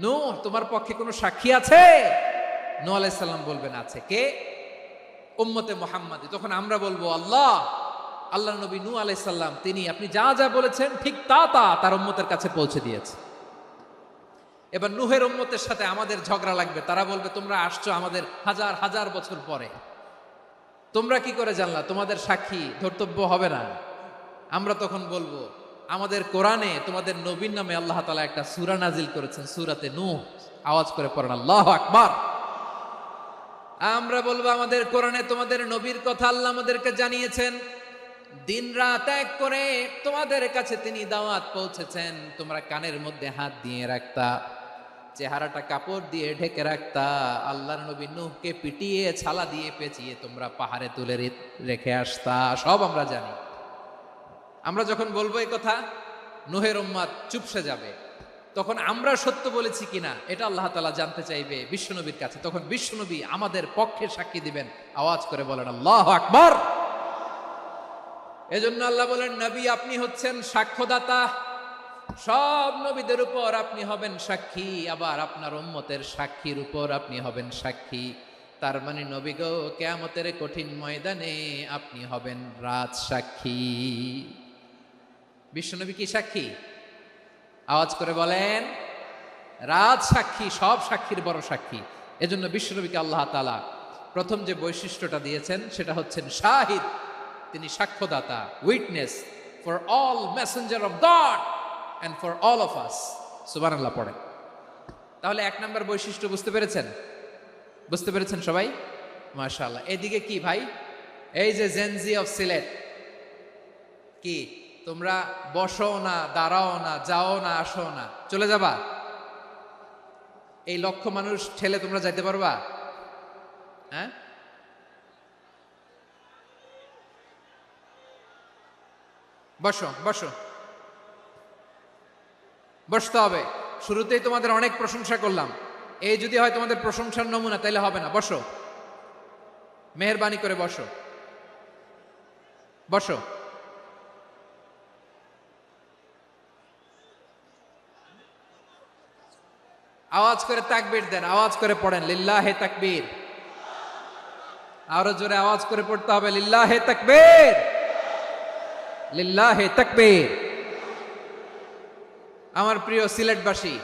B: নূহ তোমার পক্ষে কোনো সাক্ষী আছে? নূহ আলাইহিস সালাম বলবেন, আছে। কে? উম্মতে মুহাম্মাদী। তখন আমরা বলবো, আল্লাহ নবী নূহ আলাইহিস সালাম তিনি আপনি যা যা বলেছেন ঠিক তা তার উম্মতের কাছে পৌঁছে দিয়েছে। এবার নূহের উম্মতের সাথে আমাদের ঝগড়া লাগবে। তারা বলবে, তোমরা আসছো আমাদের হাজার হাজার বছর পরে, তোমরা কি করে জানলা? তোমাদের সাক্ষী ধর্তব্য হবে না। আমরা তখন বলবো, আমাদের কোরআনে তোমাদের নবীর নামে আল্লাহ তাআলা একটা সূরা নাজিল করেছেন, সূরাতে নূহ। আওয়াজ করে পড়েন আল্লাহু আকবার। আমরা বলবো, আমাদের কোরআনে তোমাদের নবীর কথা আল্লাহ আমাদেরকে জানিয়েছেন, দিন রাত এক করে তোমাদের কাছে তিনি দাওয়াত পৌঁছেছেন। তোমরা কানের মধ্যে হাত দিয়ে রাখতা, চেহারাটা কাপড় দিয়ে ঢেকে রাখতা, আল্লাহর নবী নূহকে পিটিয়ে ছালা দিয়ে পেঁচিয়ে তোমরা পাহাড়ে তুলে রেখে আসতা। সব আমরা জানি। আমরা যখন বলবো এই কথা, নূহের উম্মত চুপসে যাবে। তখন আমরা সত্য বলেছি কিনা এটা আল্লাহ তাআলা জানতে চাইবে বিশ্বনবীর কাছে। তখন বিশ্বনবী আমাদের পক্ষে সাক্ষী দিবেন। আওয়াজ করে বলেন আল্লাহু আকবার। এজন্য আল্লাহ বলেন, নবী আপনি হচ্ছেন সাক্ষ্যদাতা, সব নবীদের উপর আপনি হবেন সাক্ষী, আবার আপনার উম্মতের সাক্ষীর উপর আপনি হবেন সাক্ষী। তার মানে নবী গো, কিয়ামতের কঠিন ময়দানে আপনি হবেন রাজ সাক্ষী। বিশ্বনবী কি সাক্ষী? আওয়াজ করে বলেন, রাজ সাক্ষী, সব সাক্ষীর বড় সাক্ষী। এজন্য বিশ্বনবীকে আল্লাহ তাআলা প্রথম যে বৈশিষ্ট্যটা দিয়েছেন সেটা হচ্ছেন শাহিদ। তিনি সাক্ষ্যদাতা, witness for all messenger of God and for all of us। সুবহানাল্লাহ পড়েন। তাহলে এক নাম্বার বৈশিষ্ট্য বুঝতে পেরেছেন? বুঝতে পেরেছেন সবাই? মাশাআল্লাহ। এদিকে কি ভাই, এই যে জেনজি অফ সিলেট, কি তোমরা বসো না, দাঁড়াও না, যাও না, আসো না, চলে যাবা? এই লক্ষ মানুষ ঠেলে তোমরা যাইতে পারবা? হ্যাঁ, বসো বসো, বসতে হবে। শুরুতেই তোমাদের অনেক প্রশংসা করলাম, এই যদি হয় তোমাদের প্রশংসার নমুনা, তাইলে হবে না। বসো, মেহেরবানি করে বসো, বসো। আওয়াজ করে তাকবীর দেন, আওয়াজ করে পড়েন লিল্লাহে তাকবীর। আরো জোরে আওয়াজ করে পড়তে হবে লিল্লাহে তাকবীর, লিল্লাহে তাকবীর। আমার প্রিয় সিলেটবাসী,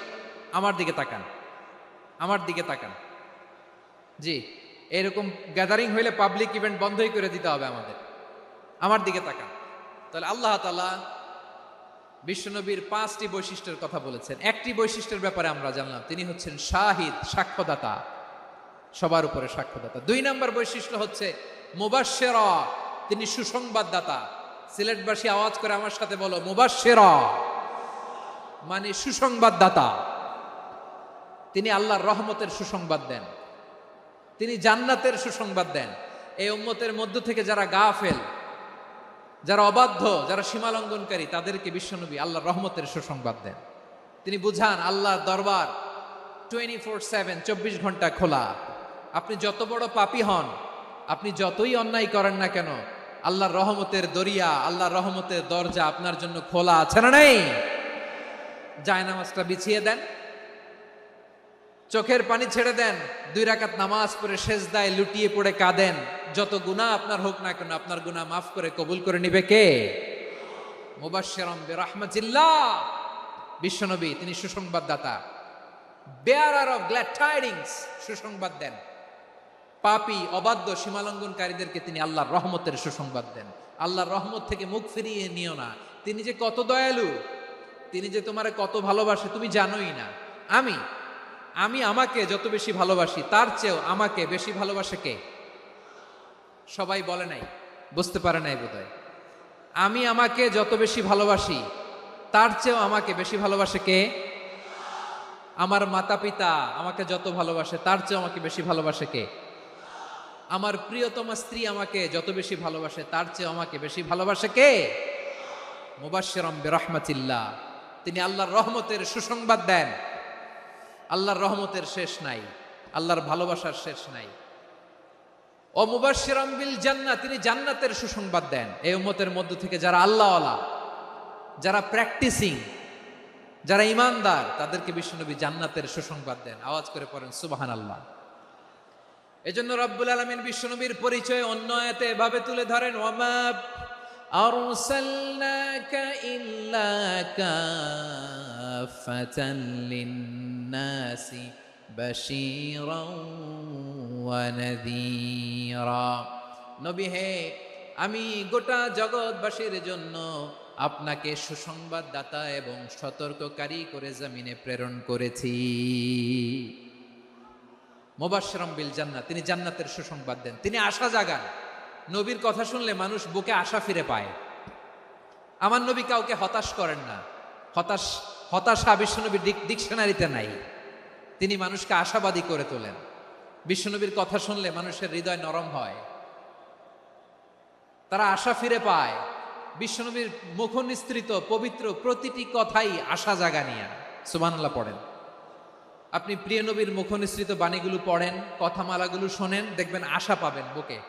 B: আমার দিকে তাকান, আমার দিকে তাকান। জি, এরকম গ্যাদারিং হইলে পাবলিক ইভেন্ট বন্ধই করে দিতে হবে আমাদের। আমার দিকে তাকান। তাহলে আল্লাহ তাআলা বিশ্বনবীর 5টি বৈশিষ্ট্যের কথা বলেছেন। একটি বৈশিষ্ট্যের ব্যাপারে আমরা জানলাম, তিনি হচ্ছেন শাহিদ, সাক্ষ্যদাতা, সবার উপরে সাক্ষ্যদাতা। 2 নম্বর বৈশিষ্ট্য হচ্ছে মুবাশশিরা, তিনি সুসংবাদদাতা। সিলেটবাসী আওয়াজ করে আমার সাথে বলো, মুবাশশিরা মানে সুসংবাদদাতা। তিনি আল্লাহর রহমতের সুসংবাদ দেন, তিনি জান্নাতের সুসংবাদ দেন। এই উম্মতের মধ্য থেকে যারা গাফেল, যারা অবাধ্য, যারা সীমালঙ্ঘনকারী, তাদেরকে বিশ্বনবী আল্লাহর রহমতের সুসংবাদ দেন। তিনি বুঝান আল্লাহর দরবার 24/7, 24 ঘন্টা খোলা। আপনি যত বড় পাপী হন, আপনি যতই অন্যায় করেন না কেন, আল্লাহর রহমতের দরিয়া, আল্লাহর রহমতের দরজা আপনার জন্য খোলা আছে না নেই? জায়নামাজটা বিছিয়ে দেন, চোখের পানি ছেড়ে দেন, 2 রাকাত নামাজ পড়ে সেজদায় লুটিয়ে পড়ে কাঁদেন। যত গুনাহ আপনার হোক না কেন, আপনার গুনাহ মাফ করে কবুল করে নিবে কে? মুবাশশিরাম বিরাহমাতিল্লাহ, বিশ্বনবী তিনি সুসংবাদদাতা, বেয়ারার অফ গ্ল্যাড টাইডিংস, সুসংবাদ দেন। পাপী, অবাধ্য, সীমালঙ্ঘনকারীদেরকে তিনি আল্লাহর রহমতের সুসংবাদ দেন। আল্লাহর রহমত থেকে মুখ ফিরিয়ে নিও না। তিনি যে কত দয়ালু, তিনি যে তোমারে কত ভালোবাসে তুমি জানোই না। আমি আমাকে যত বেশি ভালোবাসি, তার চেয়েও আমাকে বেশি ভালোবাসে কে? সবাই বলে নাই, বুঝতে পারে নাই বোধহয়। আমি আমাকে যত বেশি ভালোবাসি, তার চেয়েও আমাকে বেশি ভালোবাসে কে? আমার মাতা পিতা আমাকে যত ভালোবাসে, তার চেয়েও আমাকে বেশি ভালোবাসে কে? আমার প্রিয়তমা স্ত্রী আমাকে যত বেশি ভালোবাসে, তার চেয়েও আমাকে বেশি ভালোবাসে কে? মুবাশশিরাম বিরাহমাতিল্লাহ, তিনি আল্লাহর রহমতের সুসংবাদ দেন। আল্লাহর রহমতের শেষ নাই, আল্লাহর ভালোবাসার শেষ নাই। ও মুবাশশিরাম বিল জান্নাহ, তিনি জান্নাতের সুসংবাদ দেন। এই উম্মতের মধ্য থেকে যারা আল্লাহওয়ালা, যারা প্র্যাকটিসিং, যারা ঈমানদার, তাদেরকে বিশ্বনবী জান্নাতের সুসংবাদ দেন। আওয়াজ করে পড়েন সুবহানাল্লাহ। এজন্য রব্বুল আলামিন বিশ্বনবীর পরিচয় অন্য আয়াতে এভাবে তুলে ধরেন, ওয়ামা আরসালনাকা ইল্লা কাফাতান লিন্নাসি বাশীরাও ওয়া নাযীরা। নবী হে, আমি গোটা জগৎবাসীর জন্য আপনাকে সুসংবাদদাতা এবং সতর্ককারী করে জমিনে প্রেরণ করেছি। মুবাশশিরাম বিল জান্নাহ, তিনি জান্নাতের সুসংবাদ দেন, তিনি আশা জাগান। নবীর কথা শুনলে মানুষ বুকে আশা ফিরে পায়। আমার নবী কাউকে হতাশ করেন না। হতাশা বিশ্বনবীর ডিকশনারিতে নাই। তিনি মানুষকে আশাবাদী করে তোলেন। বিশ্বনবীর কথা শুনলে মানুষের হৃদয় নরম হয়, তারা আশা ফিরে পায়। বিশ্বনবীর মুখ নিঃসৃত পবিত্র প্রতিটি কথাই আশা জাগানিয়া। সুবহানাল্লাহ পড়েন। আপনি প্রিয় নবীর মুখ নিঃসৃত বাণীগুলো পড়েন, কথামালাগুলো শোনেন, দেখবেন আশা পাবেন, বুকে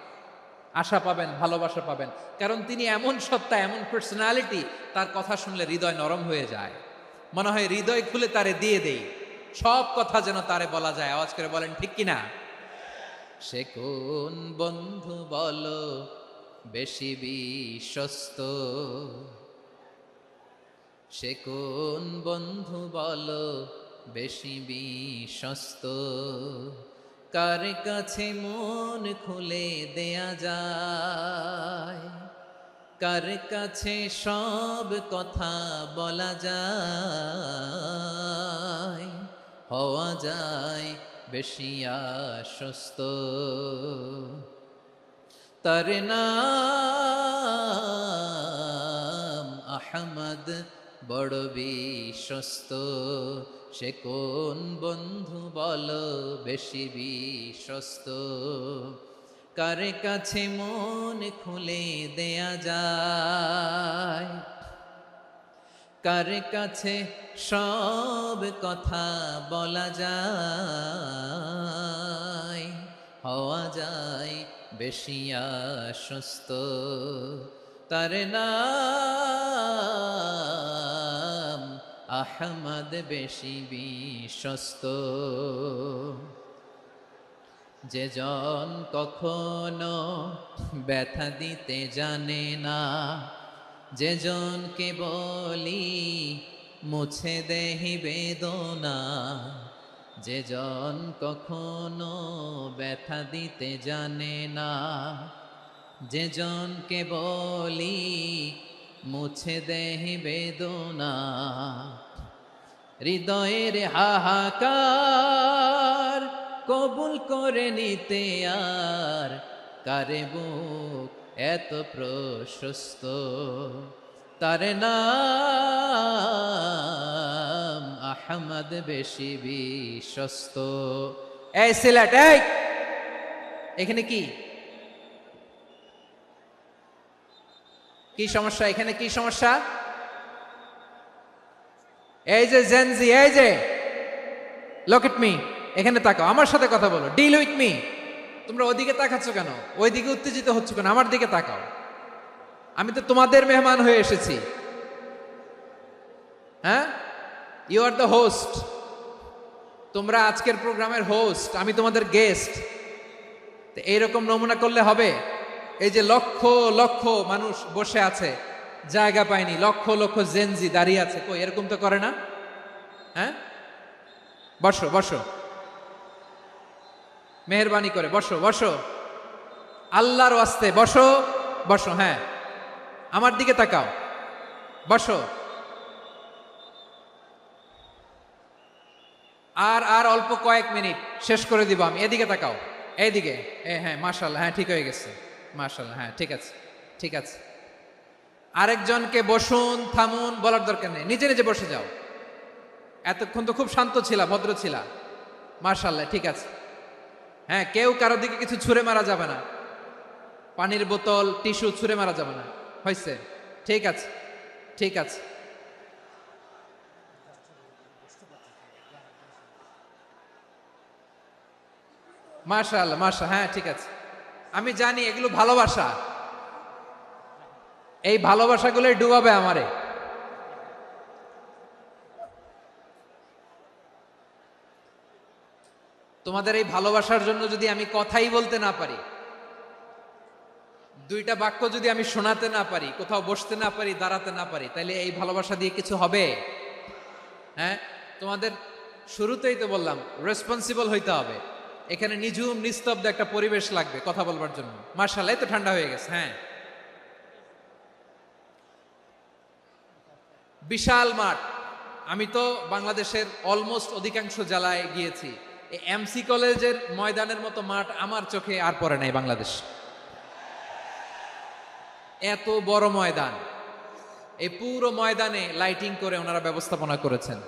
B: আশা পাবেন, ভালোবাসা পাবেন। কারণ তিনি এমন সত্তা, এমন পার্সোনালিটি, তার কথা শুনলে হৃদয় নরম হয়ে যায়। মনে হয় হৃদয় খুলে তারে দিয়ে দেই, সব কথা যেন তারে বলা যায়। আওয়াজ করে বলেন ঠিক কিনা? সে কোন বন্ধু বলো বেশি বিশ্বস্ত, সে কোন বন্ধু বলো বেশি বিশ্বস্ত, কার কাছে মন খুলে দেয়া যায়, কার কাছে সব কথা বলা যায়, হওয়া যায় বেশি আশ্বস্ত। তার নাম আহমদ, বড় বিশ্বস্ত। সে কোন বন্ধু বলো বেশি বিশ্বস্ত, কার কাছে মন খুলে দেয়া যায়, কার কাছে সব কথা বলা যায়, হওয়া যায় বেশি আশ্বস্ত। তার নাম আহমদ বেশি বিশ্বস্ত। যে জন কখনো ব্যথা দিতে জানে না, যে জনকে বলি মুছে দেহি বেদনা, যে জন কখনো ব্যথা দিতে জানে না, যে জনকে বলি মুছে দেহি বেদনা, হৃদয়ের হাহাকার কবুল করে নিতে আর কারে বুক এত প্রশস্ত, তার নাম আহমদ বেশি বিশ্বস্ত। এই সিলেট, এই এখানে কি কি সমস্যা? এখানে কি সমস্যা? এই যে জেনজি, এই যে লুক এট মি, এখানে তাকাও, আমার সাথে কথা বলো, ডিল উইথ মি। তোমরা ওইদিকে তাকাচ্ছ কেন? ওইদিকে উত্তেজিত হচ্ছ কেন? আমার দিকে তাকাও, আমি তো তোমাদের মেহমান হয়ে এসেছি। হ্যাঁ, ইউ আর দ্য হোস্ট। তোমরা আজকের প্রোগ্রামের হোস্ট, আমি তোমাদের গেস্ট। এইরকম নমুনা করলে হবে? এই যে লক্ষ লক্ষ মানুষ বসে আছে, জায়গা পায়নি, লক্ষ লক্ষ জেনজি দাঁড়িয়ে আছে, কই এরকম তো করে না? হ্যাঁ, বসো বসো, মেহরবানি করে বসো বসো, আল্লাহর ওয়াস্তে বসো বসো। হ্যাঁ, আমার দিকে তাকাও, বসো। আর আর অল্প কয়েক মিনিট, শেষ করে দিব আমি। এদিকে তাকাও, এইদিকে। হ্যাঁ, মাশাআল্লাহ, হ্যাঁ ঠিক হয়ে গেছে, মাশাআল্লাহ, হ্যাঁ ঠিক আছে ঠিক আছে। আরেকজনকে বসুন থামুন বলার দরকার নেই, নিজে নিজে বসে যাও। এতক্ষণ তো খুব শান্ত ছিলা, ভদ্র ছিলা, মাশাআল্লাহ ঠিক আছে। হ্যাঁ, কেউ কারো দিকে কিছু ছুঁড়ে মারা যাবে না, পানির বোতল টিস্যু ছুঁড়ে মারা যাবে না, হয়েছে? ঠিক আছে ঠিক আছে। মাশাআল্লাহ মাশা, হ্যাঁ ঠিক আছে। আমি জানি এগুলো ভালোবাসা, এই ভালোবাসাগুলোই ডুবাবে আমারে। তোমাদের এই ভালোবাসার জন্য যদি আমি কথাই বলতে না পারি, দুইটা বাক্য যদি আমি শোনাতে না পারি, কোথাও বসতে না পারি, দাঁড়াতে না পারি, তাহলে এই ভালোবাসা দিয়ে কিছু হবে? হ্যাঁ, তোমাদের শুরুতেই তো বললাম রেসপন্সিবল হইতে হবে। এখানে নিঝুম নিস্তব্ধ একটা পরিবেশ লাগবে কথা বলবার জন্য। মাশাআল্লাহ, তো ঠান্ডা হয়ে গেছে। হ্যাঁ, বিশাল মাঠ। আমি তো বাংলাদেশের অলমোস্ট অধিকাংশ জেলায় গিয়েছি, এই এমসি কলেজের ময়দানের মতো মাঠ আমার চোখে আর পড়ে নাই বাংলাদেশ। এত বড় ময়দান, এই পুরো ময়দানে লাইটিং করে ওনারা ব্যবস্থাপনা করেছেন,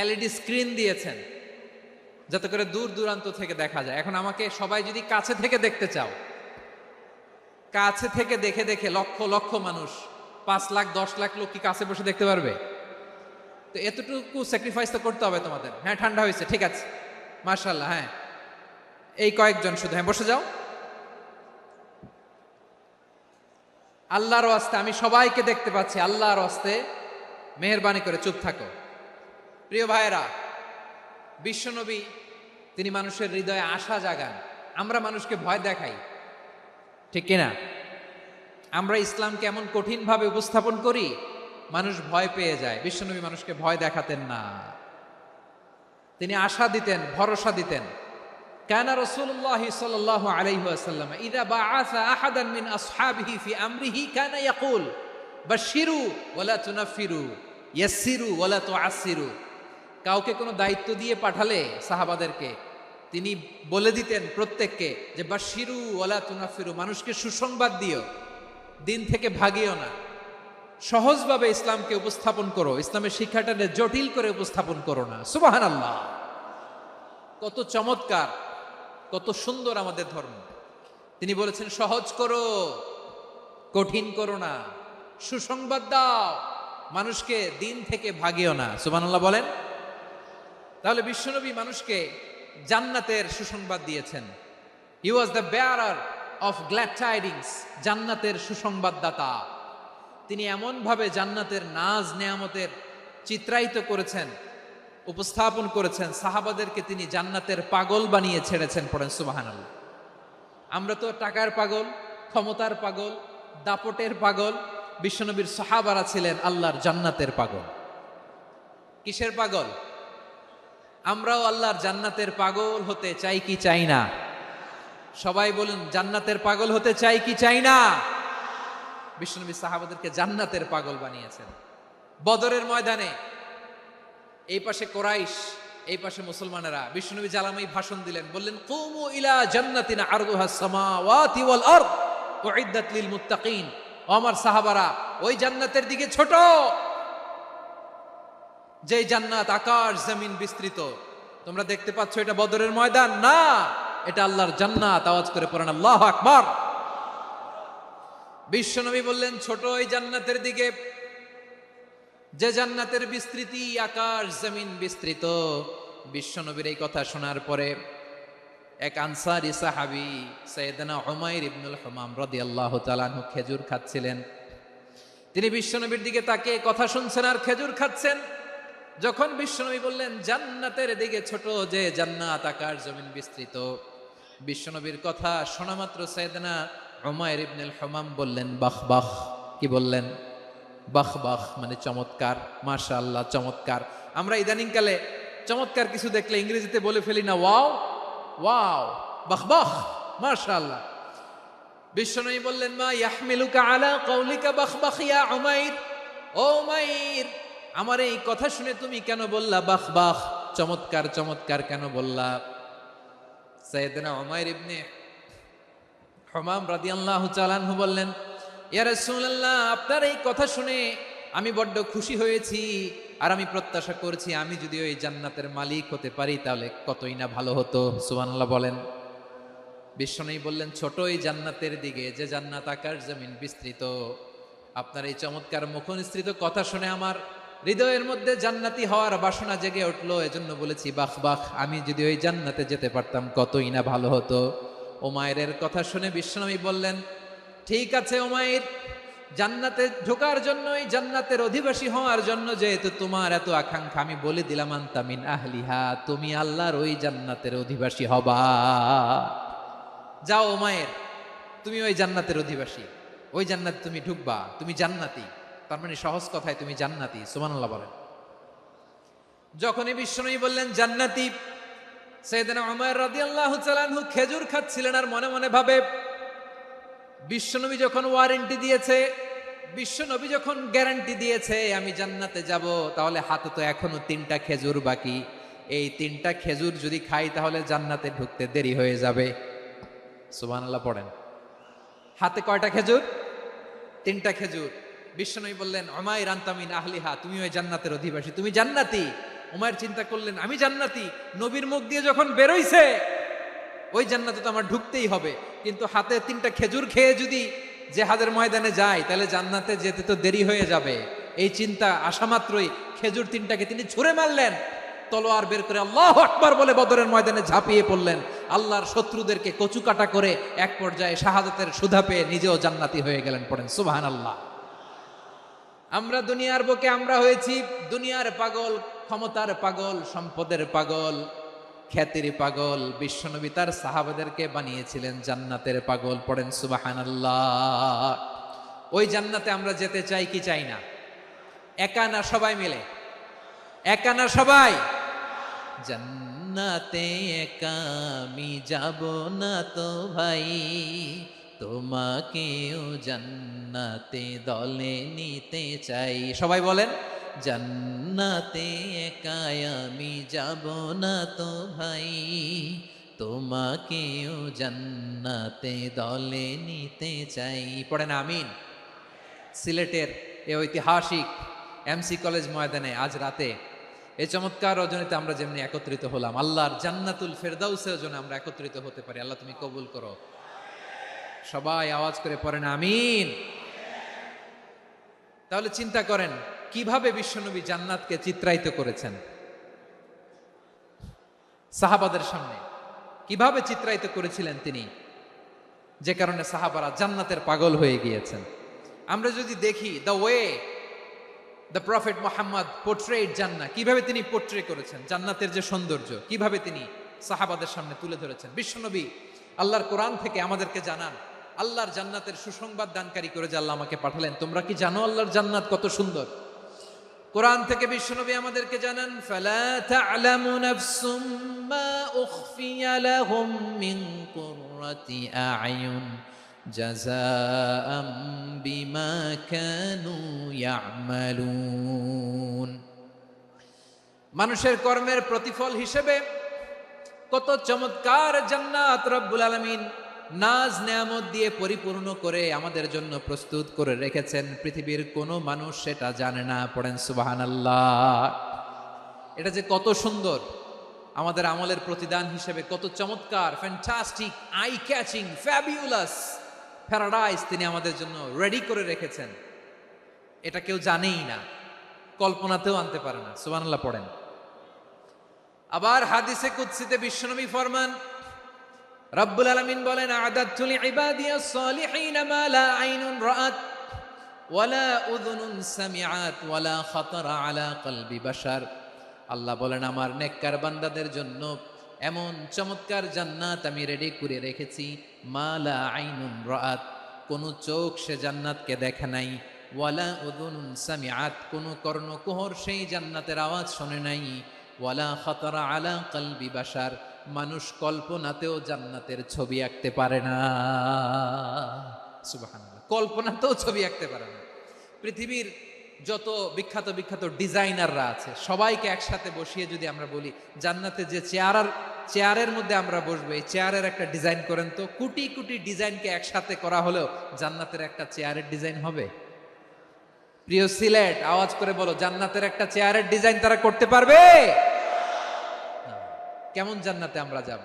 B: এলইডি স্ক্রিন দিয়েছেন যাতে করে দূর দূরান্ত থেকে দেখা যায়। এখন আমাকে সবাই যদি কাছে থেকে দেখতে চাও, কাছে থেকে দেখে দেখে লক্ষ লক্ষ মানুষ, 5 লাখ 10 লাখ লোক কি কাছে বসে দেখতে পারবে? তো এতটুকু স্যাক্রিফাইস তো করতে হবে তোমাদের। হ্যাঁ, ঠান্ডা হয়েছে, ঠিক আছে, মাশাআল্লাহ। হ্যাঁ, এই কয়েকজন শুধু, হ্যাঁ বসে যাও। আল্লাহর ওয়াস্তে আমি সবাইকে দেখতে পাচ্ছি, আল্লাহর ওয়াস্তে মেহেরবানি করে চুপ থাকো। প্রিয় ভাইয়েরা, বিশ্বনবী তিনি মানুষের হৃদয়ে আশা জাগান। আমরা মানুষকে ভয় দেখাই, ঠিক কিনা? আমরা ইসলামকে এমন কঠিনভাবে উপস্থাপন করি, মানুষ ভয় পেয়ে যায়। বিশ্বনবী মানুষকে ভয় দেখাতেন না, তিনি আশা দিতেন, ভরসা দিতেন। কানা রাসূলুল্লাহ সাল্লাল্লাহু আলাইহি ওয়াসাল্লাম ইযা বাআসা আহাদান মিন আসহাবিহি ফি আমরিহি কানা ইয়াকুল বাশশিরু ওয়ালা তুনাফিরু ইয়াসসিরু ওয়ালা তুআসসিরু। কাউকে কোনো দায়িত্ব দিয়ে পাঠালে সাহাবাদেরকে তিনি বলে দিতেন প্রত্যেককে যে বাশশিরু ওয়ালা তুনাফিরু, মানুষকে সুসংবাদ দিও, দিন থেকে ভাগিও না, সহজভাবে ইসলামকে উপস্থাপন করো, ইসলামের শিক্ষাটাকে জটিল করে উপস্থাপন করো না। সুবহানাল্লাহ, কত চমৎকার, কত সুন্দর আমাদের ধর্ম। তিনি বলেছেন সহজ করো, কঠিন করো না, সুসংবাদ দাও, মানুষকে দিন থেকে ভাগিও না। সুবহানাল্লাহ বলেন। তাহলে বিশ্বনবী মানুষকে জান্নাতের সুসংবাদ দিয়েছেন। He was the bearer of glad tidings, জান্নাতের সুসংবাদদাতা। তিনি এমনভাবে জান্নাতের নাজ নেয়ামতের চিত্রায়িত করেছেন, উপস্থাপন করেছেন, সাহাবাদেরকে তিনি জান্নাতের পাগল বানিয়ে ছেড়েছেন। পড়েন সুবহানাল্লাহ। আমরা তো টাকার পাগল, ক্ষমতার পাগল, দাপটের পাগল। বিশ্বনবীর সাহাবারা ছিলেন আল্লাহর জান্নাতের পাগল। কিসের পাগল? আমরাও আল্লাহর জান্নাতের পাগল হতে চাই কি চাই না? সবাই বলুন, জান্নাতের পাগল হতে চাই কি চাই না? বিশ্বনবী সাহাবাদেরকে জান্নাতের পাগল বানিয়েছেন। বদরের ময়দানে এই পাশে কোরাইশ, এই পাশে মুসলমানেরা। বিশ্বনবী জালামাই ভাষণ দিলেন, বললেন, কুমু ইলা জান্নাতিন আরদুহাস সামাওয়াতি ওয়াল আরদ উইদ্দাত লিল মুত্তাকিন। ও আমার সাহাবারা, ওই জান্নাতের দিকে ছোট, যে জান্নাত আকাশ জমিন বিস্তৃত। তোমরা দেখতে পাচ্ছ এটা বদরের ময়দান না, এটা আল্লাহর জান্নাত। আওয়াজ করে পড়েন আল্লাহু আকবার। বিশ্বনবী বললেন, ছোট ওই জান্নাতের দিকে, যে জান্নাতের বিস্তৃতি আকাশ জমিন বিস্তৃত। বিশ্বনবীর এই কথা শোনার পরে এক আনসারী সাহাবী সাইয়েদনা উমাইর ইবনুল হুমাম রাদিয়াল্লাহু তাআলা আনহু খেজুর খাচ্ছিলেন। তিনি বিশ্বনবীর দিকে তাকিয়ে কথা শুনছেন আর খেজুর খাচ্ছেন। যখন বিশ্বনবী বললেন জান্নাতের দিকে ছোট, যে জান্নাত আকাশ জমিন বিস্তৃত, বিশ্বনবীর কথা শোনা মাত্র সাইয়েদনা উমাইর ইবনুল হুমাম বললেন বাহ বাহ। কি বললেন? বাহ বাহ, মানে চমৎকার, মাশাআল্লাহ, চমৎকার। আমরা ইদানিং কালে চমৎকার কিছু দেখলে ইংরেজিতে বলে ফেলি না, ওয়াও ওয়াও, বাহ বাহ, মাশাআল্লাহ। বিশ্বনবী বললেন, মা ইয়াহমিলুকা আলা কওলিকা বাহ বাহ ইয়া উমাইর। ও উমাইর, আমার এই কথা শুনে তুমি কেন বললা বাহ বাহ, চমৎকার চমৎকার কেন বললা? সাইয়েদনা উমাইর ইবনে হুমাম রাদিয়াল্লাহু তাআলা আনহু বললেন, ইয়া রাসূলুল্লাহ, আপনার এই কথা শুনে আমি বড্ড খুশি হয়েছি, আর আমি প্রত্যাশা করছি আমি যদি ওই জান্নাতের মালিক হতে পারি তাহলে কতই না ভালো হতো। সুবহানাল্লাহ বলেন। বিশ্বনবী বললেন, ছোট এই জান্নাতের দিকে, যে জান্নাত আকাশ জমিন বিস্তৃত। আপনার এই চমৎকার মুখনিসৃত কথা শুনে আমার হৃদয়ের মধ্যে জান্নাতি হওয়ার বাসনা জেগে উঠলো, এজন্য বলেছি বাহ বাহ, আমি যদি ওই জান্নাতে যেতে পারতাম কতই না ভালো হতো। উমাইরের কথা শুনে বিশ্বনবী বললেন, ঠিক আছে উমাইর, জান্নাতে ঢোকার জন্য, এই জান্নাতের অধিবাসী হওয়ার জন্য যেহেতু তোমার এত আকাঙ্ক্ষা, আমি বলে দিলাম আনতা মিন আহলিহা, তুমি আল্লাহর ওই জান্নাতের অধিবাসী হবা। যাও উমাইর, তুমি ওই জান্নাতের অধিবাসী, ওই জান্নাতে তুমি ঢুকবা, তুমি জান্নাতি। তার মানে সহজ কথায় তুমি জান্নাতি। সুবহানাল্লাহ বলেন। যখনই বিশ্বনবী বললেন জান্নাতি, সাইয়েদনা উমাইর রাদিয়াল্লাহু তাআলা আনহু খেজুর খাচ্ছিলেন আর মনে মনে ভাবে, বিশ্বনবী যখন ওয়ারেন্টি দিয়েছে, বিশ্বনবী যখন গ্যারান্টি দিয়েছে আমি জান্নাতে যাব, তাহলে হাতে তো এখনো 3টা খেজুর বাকি। এই 3টা খেজুর যদি খাই তাহলে জান্নাতে ঢুকতে দেরি হয়ে যাবে। সুবহানাল্লাহ পড়েন। হাতে কয়টা খেজুর? 3টা খেজুর। বিশ্বনবী বললেন, উমাইর আনতা মিন আহলিহা, তুমি ওই জান্নাতের অধিবাসী, তুমি জান্নাতি। উমাইর চিন্তা করলেন, আমি জান্নাতি, নবীর মুখ দিয়ে যখন বেরোইছে ওই জান্নাতে তো আমার ঢুকতেই হবে, কিন্তু হাতে 3টা খেজুর খেয়ে যদি জিহাদের ময়দানে যাই তাহলে জান্নাতে যেতে তো দেরি হয়ে যাবে। এই চিন্তা আসা মাত্রই খেজুর 3টাকে তিনি ছুঁড়ে মারলেন, তলোয়ার বের করে আল্লাহু আকবার বলে বদরের ময়দানে ঝাঁপিয়ে পড়লেন। আল্লাহর শত্রুদেরকে কচুকাটা করে এক পর্যায়ে শাহাদাতের সুধা পেয়ে নিজেও জান্নাতি হয়ে গেলেন। পড়েন সুবহানাল্লাহ। আমরা দুনিয়ার বুকে আমরা হয়েছি দুনিয়ার পাগল, ক্ষমতার পাগল, সম্পদের পাগল, খ্যাতির পাগল। বিশ্বনবী তার সাহাবাদেরকে বানিয়েছিলেন জান্নাতের পাগল। পড়েন সুবহানাল্লাহ। ওই জান্নাতে আমরা যেতে চাই কি চাই না? একা না সবাই মিলে? একা না সবাই? জান্নাতে একা আমি যাব না তো ভাই, তোমাকেও জান্নাতে দলে নিতে চাই। সবাই বলেন, জান্নাতে একা আমি যাব না তো ভাই, তোমাকেও জান্নাতে দলে নিতে চাই। পড়েন আমিন। সিলেটের এ ঐতিহাসিক এমসি কলেজ ময়দানে আজ রাতে এই চমৎকার রজনীতে আমরা যেমনি একত্রিত হলাম, আল্লাহর জান্নাতুল ফেরদাউসের জন্য আমরা একত্রিত হতে পারি। আল্লাহ তুমি কবুল করো। সবাই আওয়াজ করে পড়েন আমিন। তাহলে চিন্তা করেন কিভাবে বিশ্বনবী জান্নাতকে চিত্রায়িত করেছেন সাহাবাদের সামনে, কিভাবে চিত্রায়িত করেছিলেন তিনি, যে কারণে সাহাবারা জান্নাতের পাগল হয়ে গিয়েছেন। আমরা যদি দেখি the way the prophet Mohammad portrait জান্নাত, কিভাবে তিনি পোর্ট্রে করেছেন জান্নাতের যে সৌন্দর্য, কিভাবে তিনি সাহাবাদের সামনে তুলে ধরেছেন। বিশ্বনবী আল্লাহর কোরআন থেকে আমাদেরকে জানান, আল্লাহর জান্নাতের সুসংবাদ দানকারী করে যে আল্লাহ আমাকে পাঠালেন, তোমরা কি জানো আল্লাহর জান্নাত কত সুন্দর? কোরআন থেকে বিশ্বনবী আমাদেরকে জানান, ফালা তা'লামু নাফসুম মা উখফিয়া লাহুম মিন কুররাতি আ'য়ুন জাযাআম বিমা কানু ইয়া'মালুন। মানুষের কর্মের প্রতিফল হিসেবে কত চমৎকার জান্নাত রব্বুল আলামিন নাজ নেয়ামত দিয়ে পরিপূর্ণ করে আমাদের জন্য প্রস্তুত করে রেখেছেন। পৃথিবীর কোনো মানুষ সেটা জানে না। পড়েন সুবহানাল্লাহ। এটা যে কত সুন্দর, আমাদের আমলের প্রতিদান হিসেবে কত চমৎকার, fantastic, eye catching, fabulous paradise তিনি আমাদের জন্য রেডি করে রেখেছেন। এটা কেউ জানেই না, কল্পনাতেও আনতে পারে না। সুবহানাল্লাহ পড়েন। আবার হাদিসে কুদসিতে বিশ্বনবী ফরমান, রব্বুল আলামিন বলেন, আ'দাদতু লিইবাদিয়াস সালিহিন মা লা আইনুন রাআত ওয়ালা উযুনুন সামিআত ওয়ালা খাতারা আলা কলবি বাশার। আল্লাহ বলেন, আমার নেককার বান্দাদের জন্য এমন চমৎকার জান্নাত আমি রেডি করে রেখেছি, মা লা আইনুন রাআত, কোন চোখ সে জান্নাতকে দেখে নাই, ওয়ালা উযুনুন সামিআত, কোন কর্ণকুহর সেই জান্নাতের আওয়াজ শোনে নাই, ওয়ালা খাতারা আলা কলবি বাশার, মানুষ কল্পনাতেও জান্নাতের ছবি আঁকতে পারে না। সুবহানাল্লাহ, কল্পনাতেও ছবি আঁকতে পারে না। পৃথিবীর যত বিখ্যাত বিখ্যাত ডিজাইনাররা আছে সবাইকে একসাথে বসিয়ে যদি আমরা বলি, জান্নাতে যে চেয়ারের মধ্যে আমরা বসবো, এই চেয়ারের একটা ডিজাইন করেন তো, কোটি কোটি ডিজাইনকে একসাথে করা হলেও জান্নাতের একটা চেয়ারের ডিজাইন হবে? প্রিয় সিলেট, আওয়াজ করে বলো, জান্নাতের একটা চেয়ারের ডিজাইন তারা করতে পারবে? কেমন জান্নাতে আমরা যাব?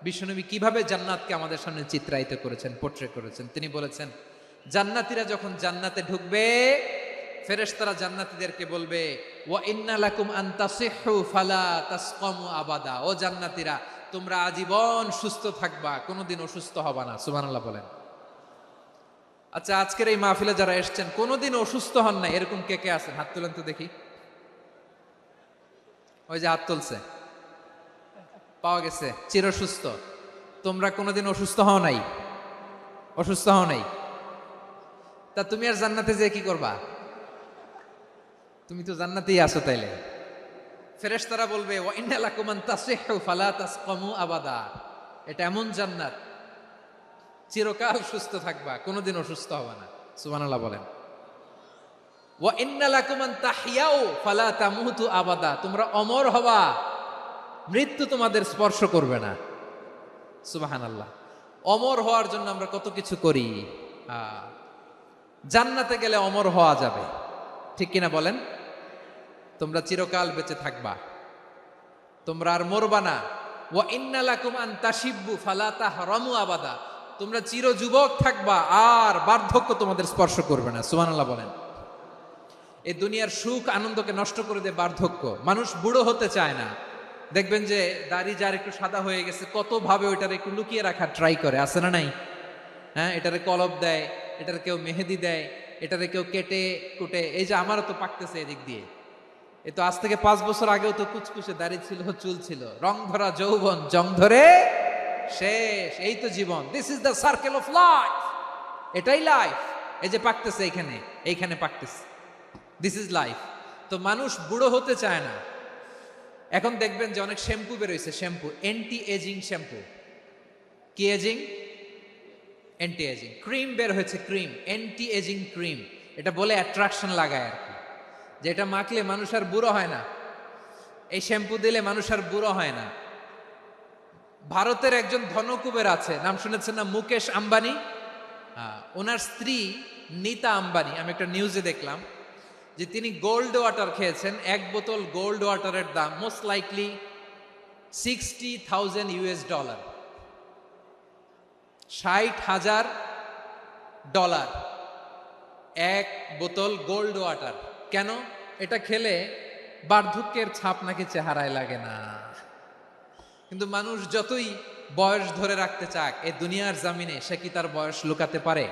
B: বিশ্বনবী কিভাবে জান্নাতকে আমাদের সামনে চিত্রায়িত করেছেন, পোর্ট্রে করেছেন। তিনি বলেছেন, জান্নাতীরা যখন জান্নাতে ঢুকবে, ফেরেশতারা জান্নাতীদেরকে বলবে, ওয়া ইন্না লাকুম আন তাসিহু ফালা তাসকামু আবাদা। ও জান্নাতীরা, তোমরা আজীবন সুস্থ থাকবা, কোনোদিন অসুস্থ হবা না। সুবহানাল্লাহ বলেন। আচ্ছা, আজকের এই মাহফিলে যারা এসেছেন কোনোদিন অসুস্থ হন না, এরকম কে কে আছেন? হাত তুলেন তো দেখি। ওই যে হাত তুলছে, পাওয়া গেছে, চির সুস্থ। তোমরা কোনোদিন অসুস্থ হও নাই? অসুস্থ হও নাই? তা তুমি আর জান্নাতে যে কি করবা? তুমি তো জান্নাতেই আছো তাইলে। ফেরেশতারা বলবে, ওয়া ইন্না লাকুম আন তাসিহু ফালা তাসকামু আবাদা। এটা এমন জান্নাত, চিরকাল সুস্থ থাকবা, কোনোদিন অসুস্থ হবে না। সুবহানাল্লাহ বলেন। ওয়া ইন্না লাকুম আন তাহইয়াউ ফালা তামুতু আবাদা। তোমরা অমর হবা, মৃত্যু তোমাদের স্পর্শ করবে না। সুবহানাল্লাহ। অমর হওয়ার জন্য আমরা কত কিছু করি। জান্নাতে গেলে অমর হওয়া যাবে, ঠিক কিনা বলেন? তোমরা চিরকাল বেঁচে থাকবা, তোমরা আর মরবা না। ওয়া ইন্না লাকুম আন তাশিব্বু ফালা তাহরামু আবাদা। তোমরা চির যুবক থাকবা, আর বার্ধক্য তোমাদের স্পর্শ করবে না। সুবহানাল্লাহ বলেন। এই দুনিয়ার সুখ আনন্দকে নষ্ট করে দেয় বার্ধক্য। মানুষ বুড়ো হতে চায় না। দেখবেন যে দাড়ি যার একটু সাদা হয়ে গেছে, কত ভাবে ওইটার একটু লুকিয়ে রাখার ট্রাই করে, আছে না নাই? হ্যাঁ, এটারে কলব দেয়, এটারে কেউ মেহেদি দেয়, এটারে কেউ কেটে কুটে। এই যে আমারও তো পাকতেছে এদিক দিয়ে, এ তো আজ থেকে 5 বছর আগেও তো কুচকুচে দাড়ি ছিল, চুল ছিল, রং ধরা যৌবন, জং ধরে শেষ। এই তো জীবন। This is the circle of life. এটাই লাইফ। এই যে পাকতেছে এইখানে, এইখানে পাকতেছে, দিস ইজ লাইফ। তো মানুষ বুড়ো হতে চায় না। এখন দেখবেন যে অনেক শ্যাম্পু বেরোইছে, শ্যাম্পু, অ্যান্টি এজিং শ্যাম্পু। কি এজিং? Anti ageing. ক্রিম বের হয়েছে, ক্রিম, অ্যান্টি এজিং ক্রিম। এটা বলে অ্যাট্রাকশন লাগায় আর কি, যে এটা মাখলে মানুষ আর বুড়ো হয় না, এই শ্যাম্পু দিলে মানুষ আর বুড়ো হয় না। ভারতের একজন ধনকুবের আছে, নাম শুনেছেন না? মুকেশ আম্বানি। ওনার স্ত্রী নীতা আম্বানি, আমি একটা নিউজে দেখলাম যে তিনি গোল্ড ওয়াটার খেয়েছেন। 1 বোতল গোল্ড ওয়াটারের দাম মোস্ট লাইকলি $60,000 $60,000 1 বোতল গোল্ড ওয়াটার। কেন? এটা খেলে বার্ধক্যের ছাপ নাকি চেহারায় লাগে না। কিন্তু মানুষ যতই বয়স ধরে রাখতে চাক এই দুনিয়ার জামিনে, সে কি তার বয়স লুকাতে পারে?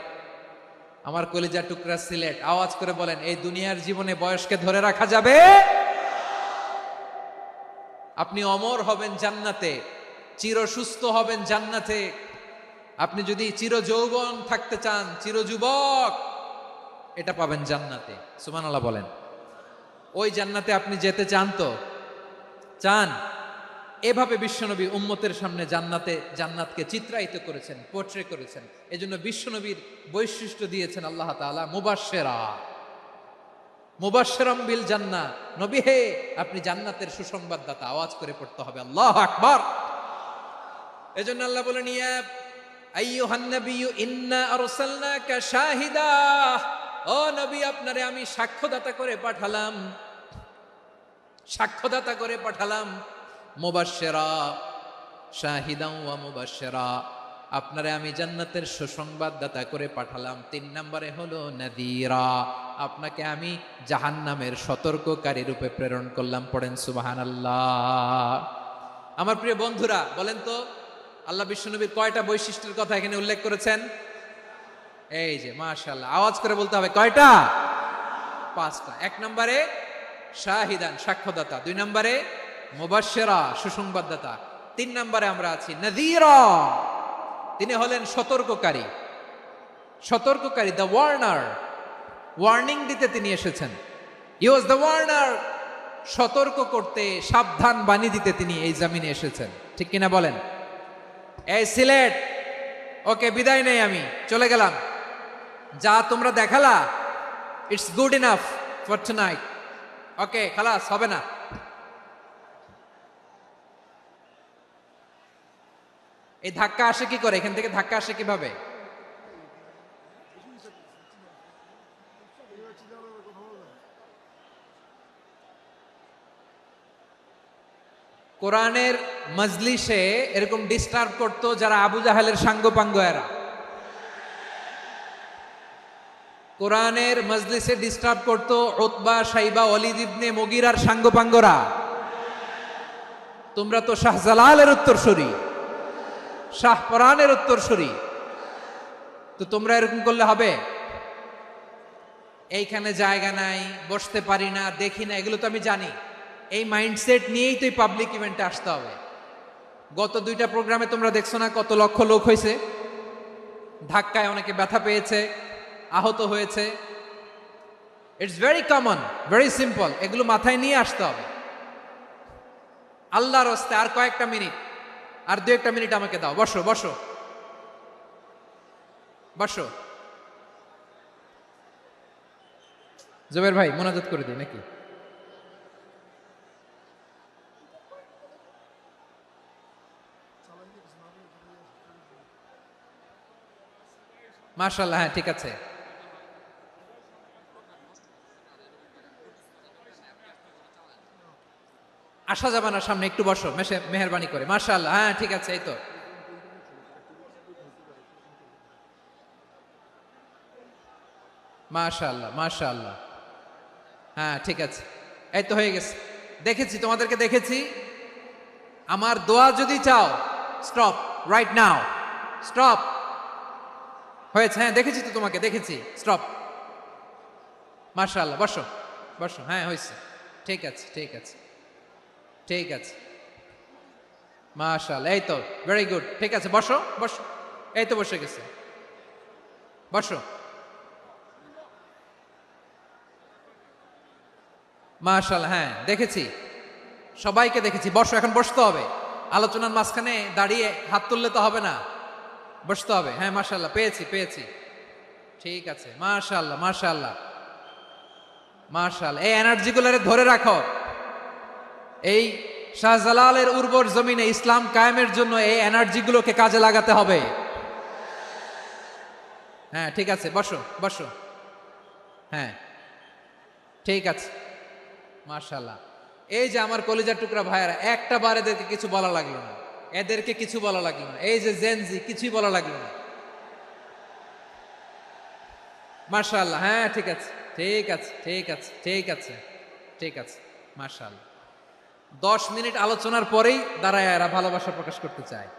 B: আমার কলিজার টুকরা সিলেট, আওয়াজ করে বলেন, এই দুনিয়ার জীবনে বয়সকে ধরে রাখা যাবে? আপনি অমর হবেন জান্নাতে, চির সুস্থ হবেন জান্নাতে। আপনি যদি চির যৌবন থাকতে চান, চির যুবক, এটা পাবেন জান্নাতে। সুবহানাল্লাহ বলেন। ওই জান্নাতে আপনি যেতে চান তো? চান? এভাবে বিশ্বনবী উম্মতের সামনে জান্নাতকে চিত্রায়িত করেছেন, পোর্ট্রে করেছেন। এজন্য বিশ্বনবীর বৈশিষ্ট্য দিয়েছেন আল্লাহ তাআলা মুবাশশিরাম বিল জান্নাহ। নবী হে, আপনি জান্নাতের সুসংবাদদাতা। আওয়াজ করে পড়তে হবে আল্লাহু আকবার। এজন্য আল্লাহ বলেন, ইয়া আইয়ুহান নাবিয়্যু ইন্না আরসালনাকা শাহিদা। ও নবী, আপনারে আমি সাক্ষ্যদাতা করে পাঠালাম, সাক্ষ্যদাতা করে পাঠালাম। মুবাশশিরা, শাহিদান ওয়া মুবাশশিরা, আপনারে আমি জান্নাতের সুসংবাদদাতা করে পাঠালাম। 3 নম্বরে হলো নাযীরা, আপনাকে আমি জাহান্নামের সতর্ককারী রূপে প্রেরণ করলাম। পড়েন সুবহানাল্লাহ। আমার প্রিয় বন্ধুরা, বলেন তো আল্লাহ বিশ্বনবীর কয়টা বৈশিষ্ট্যের কথা এখানে উল্লেখ করেছেন? এই যে মাশাআল্লাহ, আওয়াজ করে বলতে হবে, কয়টা? 5টা। 1 নম্বরে শাহিদান, সাক্ষ্যদাতা। 2 নম্বরে মুবাশশিরা, সুসংবাদদাতা। 3 নম্বরে আমরা আছি নাযীরা, তিনি হলেন সতর্ককারী। সতর্ককারী, দ্য ওয়ার্নার, ওয়ার্নিং দিতে তিনি এসেছেন। হি ওয়াজ দ্য ওয়ার্নার, সতর্ক করতে, সাবধান বাণী দিতে তিনি এই জমিনে এসেছেন। ঠিক কিনা বলেন? এই সিলেট, ওকে, বিদায় নেই, আমি চলে গেলাম। যা তোমরা দেখালা, it's good enough for tonight. Okay, খালাস, হবে না। এই ধাক্কা আসে কি করে? এখান থেকে ধাক্কা আসে কিভাবে? কোরআনের মজলিসে এরকম ডিস্টার্ব করতো যারা আবু জাহেলের সাঙ্গপাঙ্গ এরা। কোরআনের মজলিসে ডিস্টার্ব করতো উতবা, শাইবা, ওয়ালিদ ইবনে মুগীরার সাঙ্গপাঙ্গরা। তোমরা তো শাহজালালের উত্তরসূরি, শাহপরানের উত্তরসূরি, তো তোমরা এরকম করলে হবে? এইখানে জায়গা নাই, বসতে পারি না, দেখি না, এগুলো তো আমি জানি। এই মাইন্ডসেট নিয়েই তো এই পাবলিক ইভেন্টে আসতে হবে। গত 2টা প্রোগ্রামে তোমরা দেখছো না কত লক্ষ লোক হয়েছে? ধাক্কায় অনেকে ব্যথা পেয়েছে, আহত হয়েছে। It's very common, very simple. এগুলো মাথায় নিয়ে আসতে হবে। আল্লাহর রাস্তায় আর কয়েকটা মিনিট, আর 2-1টা মিনিট আমাকে দাও। বসো বসো বসো। জুবের ভাই, মোনাজাত করে দিই নাকি? মাশাআল্লাহ, হ্যাঁ ঠিক আছে। আসা যাবে না সামনে, একটু বসো মেহেরবানি করে। মাশাআল্লাহ, হ্যাঁ ঠিক আছে। এই তো মাশাআল্লাহ, মাশাআল্লাহ, হ্যাঁ ঠিক আছে। এই তো হয়ে গেছে। দেখেছি, তোমাদেরকে দেখেছি। আমার দোয়া যদি চাও, স্টপ রাইট নাও, স্টপ। হয়েছে? হ্যাঁ দেখেছি তো, তোমাকে দেখেছি। স্টপ। মাশাআল্লাহ, বসো বসো। হ্যাঁ হয়েছে, ঠিক আছে ঠিক আছে ঠিক আছে। মাশাআল্লাহ, এই তো ভেরি গুড। ঠিক আছে, বসো বসো। এই তো বসে গেছে, বসো। মাশাআল্লাহ, হ্যাঁ দেখেছি, সবাইকে দেখেছি। বসো, এখন বসতে হবে। আলোচনার মাঝখানে দাঁড়িয়ে হাত তুললে তো হবে না, বসতে হবে। হ্যাঁ মাশাআল্লাহ, পেয়েছি পেয়েছি। ঠিক আছে, মাশাআল্লাহ মাশাআল্লাহ মাশাআল্লাহ। এই এনার্জিগুলোরে ধরে রাখো। এই শাহজালালের উর্বর জমিনে ইসলাম কায়েমের জন্য এই এনার্জিগুলোকে কাজে লাগাতে হবে। হ্যাঁ ঠিক আছে, বসো বসো। হ্যাঁ ঠিক আছে, মাশাআল্লাহ। এই যে আমার কলিজার টুকরা ভাইয়েরা, একটা বার এদেরকে কিছু বলা লাগলো না, এদেরকে কিছু বলা লাগলো না। এই যে জেনজি, কিছুই বলা লাগলো না। মাশাআল্লাহ, হ্যাঁ ঠিক আছে ঠিক আছে ঠিক আছে ঠিক আছে ঠিক আছে। মাশাআল্লাহ। 10 মিনিট আলোচনার পরেই দাঁড়ায় এরা ভালোবাসা প্রকাশ করতে চায়।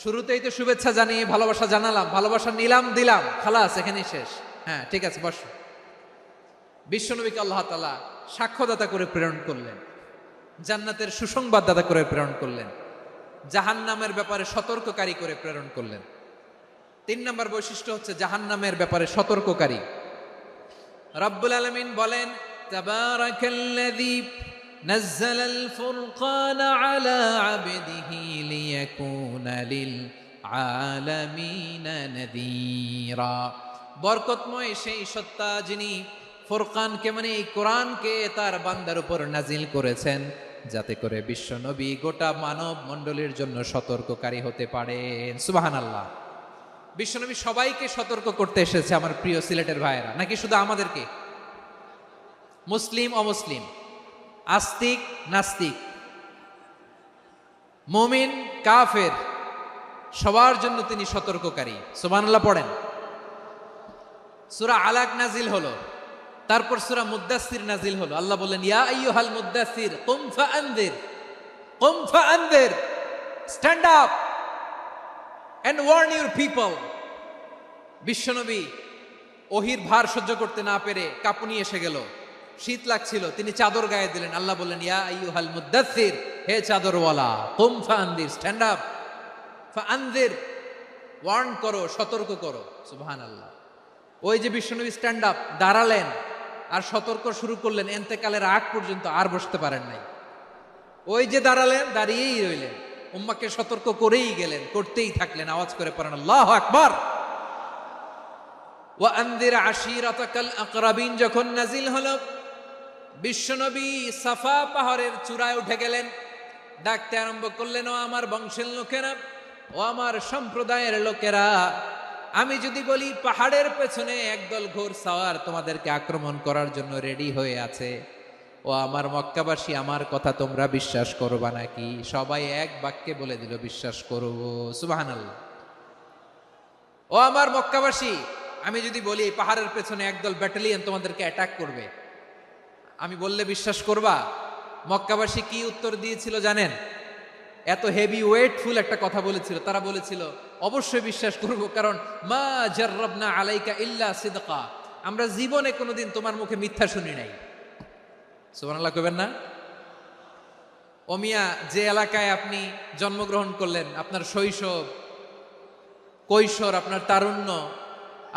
B: শুরুতেই তো শুভেচ্ছা জানিয়ে ভালোবাসা জানালাম, ভালোবাসা নিলাম, দিলাম, খালাস, এখানেই শেষ। হ্যাঁ ঠিক আছে, বস। বিশ্বনবীকে আল্লাহ তাআলা সাক্ষ্যদাতা করে প্রেরণ করলেন, জান্নাতের সুসংবাদদাতা করে প্রেরণ করলেন, জাহান্নামের ব্যাপারে সতর্ককারী করে প্রেরণ করলেন। 3 নম্বর বৈশিষ্ট্য হচ্ছে জাহান্নামের ব্যাপারে সতর্ককারী। রব্বুল আলামিন বলেন, তাবারাকাল্লাযী নাযালাল ফুরকানা আলা আবদিহি লিয়াকুনা লিল আলামিনা নাযীরা। বরকতময় সেই সত্তা যিনি ফুরকানকে মানে এই কোরআনকে তার বান্দার উপর নাজিল করেছেন, যাতে করে বিশ্ব নবী গোটা মানব মণ্ডলীর জন্য সতর্ককারী হতে পারেন। সুবহানাল্লাহ। বিশ্বনবী সবাইকে সতর্ক করতে এসেছে, আমার প্রিয় সিলেটের ভাইয়েরা, নাকি শুধু আমাদেরকে? মুসলিম অমুসলিম, আস্তিক নাস্তিক, মুমিন কাফের, সবার জন্য তিনি সতর্ককারী। সুবহানাল্লাহ পড়েন। সূরা আলাক নাজিল হলো, তারপর সূরা মুদ্দাসসির নাজিল হলো। আল্লাহ বললেন, ইয়া আইয়ুহাল মুদ্দাসসির কুম ফাআনযির, stand up and warn your people. বিশ্বনবী ওহির ভার সহ্য করতে না পেরে কাঁপুনি এসে গেল, শীত লাগছিল, তিনি চাদর গায়ে দিলেন। আল্লাহ বললেন, ইয়া আইয়ুহাল মুদ্দাসসির, হে চাদরওয়ালা, কুম ফাআনযির, স্ট্যান্ড আপ, ফাআনযির, ওয়ার্ন করো, সতর্ক করো। সুবহানাল্লাহ। ওই যে বিশ্বনবী স্ট্যান্ড আপ, দাঁড়ালেন আর সতর্ক শুরু করলেন, এন্তেকালের আগ পর্যন্ত আর বসতে পারেন নাই। ওই যে দাঁড়ালেন, দাঁড়িয়েই রইলেন, উম্মাকে সতর্ক করেই গেলেন, করতেই থাকলেন। আওয়াজ করে পড়েন আল্লাহু আকবার। ওয়া আনযির আশীরাতাকাল আকরাবিন যখন নাজিল হলো, বিশ্বনবী সাফা পাহাড়ের চূড়ায় উঠে গেলেন, ডাকতে আরম্ভ করলেন, ও আমার বংশের লোকেরা, ও আমার সম্প্রদায়ের লোকেরা, আমি যদি বলি পাহাড়ের পেছনে একদল ঘোর সাওয়ার তোমাদেরকে আক্রমণ করার জন্য রেডি হয়ে আছে, ও আমার মক্কাবাসী, আমার কথা তোমরা বিশ্বাস করবা নাকি? সবাই এক বাক্যে বলে দিল, বিশ্বাস করব। সুবহানাল্লাহ। ও আমার মক্কাবাসী, আমি যদি বলি এই পাহাড়ের পেছনে একদল ব্যাটালিয়ন তোমাদেরকে অ্যাটাক করবে, আমি বললে বিশ্বাস করবা? মক্কাবাসী কি উত্তর দিয়েছিল জানেন? এত হেভি ওয়েটফুল একটা কথা বলেছিল। তারা বলেছিল, অবশ্যই বিশ্বাস করব, কারণ মা জাররাবনা আলাইকা ইল্লা সিদকা, আমরা জীবনে কোনোদিন তোমার মুখে মিথ্যা শুনি নাই। সুবহানাল্লাহ কইবেন না? ও মিয়া, যে এলাকায় আপনি জন্মগ্রহণ করলেন, আপনার শৈশব, কৈশোর, আপনার তারুণ্য,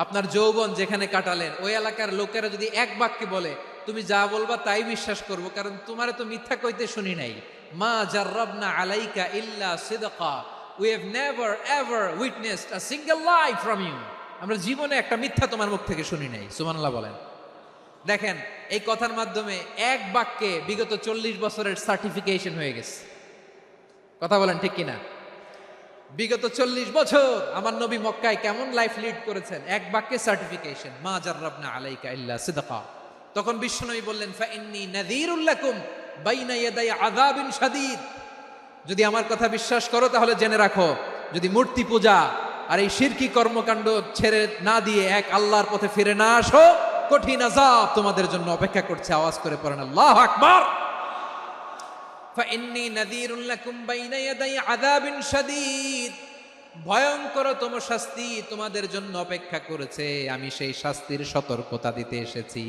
B: আপনার যৌবন যেখানে কাটালেন, ওই এলাকার লোকেরা যদি এক বাক্যে বলে তুমি যা বলবা তাই বিশ্বাস করব, কারণ তোমারে তো মিথ্যা কইতে শুনি নাই। মা জাররাবনা আলাইকা ইল্লা সিদকা, we have never ever witnessed a single lie from you, আমরা জীবনে একটা মিথ্যা তোমার মুখ থেকে শুনি নাই। সুবহানাল্লাহ বলেন। দেখেন, এই কথার মাধ্যমে এক বাক্যে বিগত 40 বছরের সার্টিফিকেশন হয়ে গেছে। কথা বলেন ঠিক কিনা? বিগত 40 বছর আমার নবী মক্কায় কেমন লাইফ লিড করেছেন, এক বাক্যে সার্টিফিকেশন, মা জাররাবনা আলাইকা ইল্লা সিদকা। তখন বিশ্বনবী বললেন, ফাইন্নী নাযীরুল লাকুম বাইনা ইয়াদাই আযাবিন শাদীদ, যদি আমার কথা বিশ্বাস করো তাহলে জেনে রাখো, যদি মূর্তি পূজা আর এই শিরকি কর্মকাণ্ড ছেড়ে না দিয়ে এক আল্লাহর পথে ফিরে না আসো, কঠিন আযাব তোমাদের জন্য অপেক্ষা করছে। আওয়াজ করে পড়েন আল্লাহু আকবার। ফাইন্নী নাযীরুল লাকুম বাইনা ইয়াদাই আযাবিন শাদীদ, ভয়ঙ্করতম শাস্তি তোমাদের জন্য অপেক্ষা করেছে, আমি সেই শাস্তির সতর্কতা দিতে এসেছি।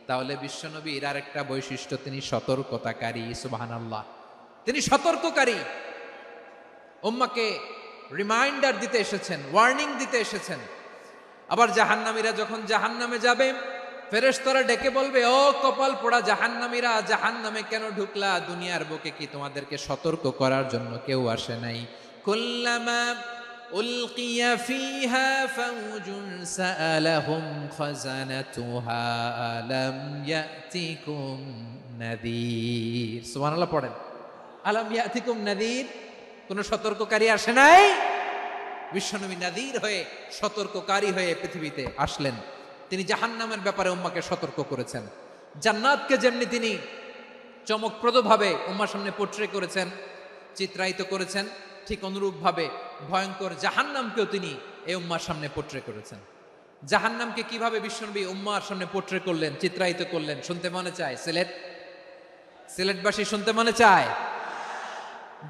B: তাহলে বিশ্বনবীর আরেকটা বৈশিষ্ট্য, তিনি সতর্কতাকারী। সুবহানাল্লাহ, তিনি সতর্ককারী। উম্মাকে রিমাইন্ডার দিতে এসেছেন, ওয়ার্নিং দিতে এসেছেন। আবার জাহান্নামীরা যখন জাহান্নামে যাবে, ফেরেশতারা ডেকে বলবে, ও কপাল পোড়া জাহান্নামীরা, জাহান্নামে কেন ঢুকলা? দুনিয়ার বুকে কি তোমাদেরকে সতর্ক করার জন্য কেউ আসে নাই? কুল্লামা উলকিয়া ফিহা ফাউজুন সাআলাহুম খাযানাতুহা আলাম ইয়াতিকুম নাযীর। সুবহানাল্লাহ পড়েন। আলাম ইয়াতিকুম নাযীর, কোন সতর্ককারী আসে নাই? বিশ্বনবী নাযীর হয়ে, সতর্ককারী হয়ে পৃথিবীতে আসলেন। তিনি জাহান্নামের ব্যাপারে উম্মাকে সতর্ক করেছেন। জান্নাতকে যেমনি তিনি চমকপ্রদভাবে উম্মার সামনে পোট্রে করেছেন, চিত্রায়িত করেছেন, ঠিক অনুরূপভাবে ভয়ঙ্কর জাহান্নামকেও তিনি এই উম্মার সামনে পোট্রে করেছেন। জাহান্নামকে কিভাবে বিশ্বনবী উম্মার সামনে পোট্রে করলেন, চিত্রায়িত করলেন, শুনতে মনে চায়? সিলেটবাসী শুনতে মনে চায়?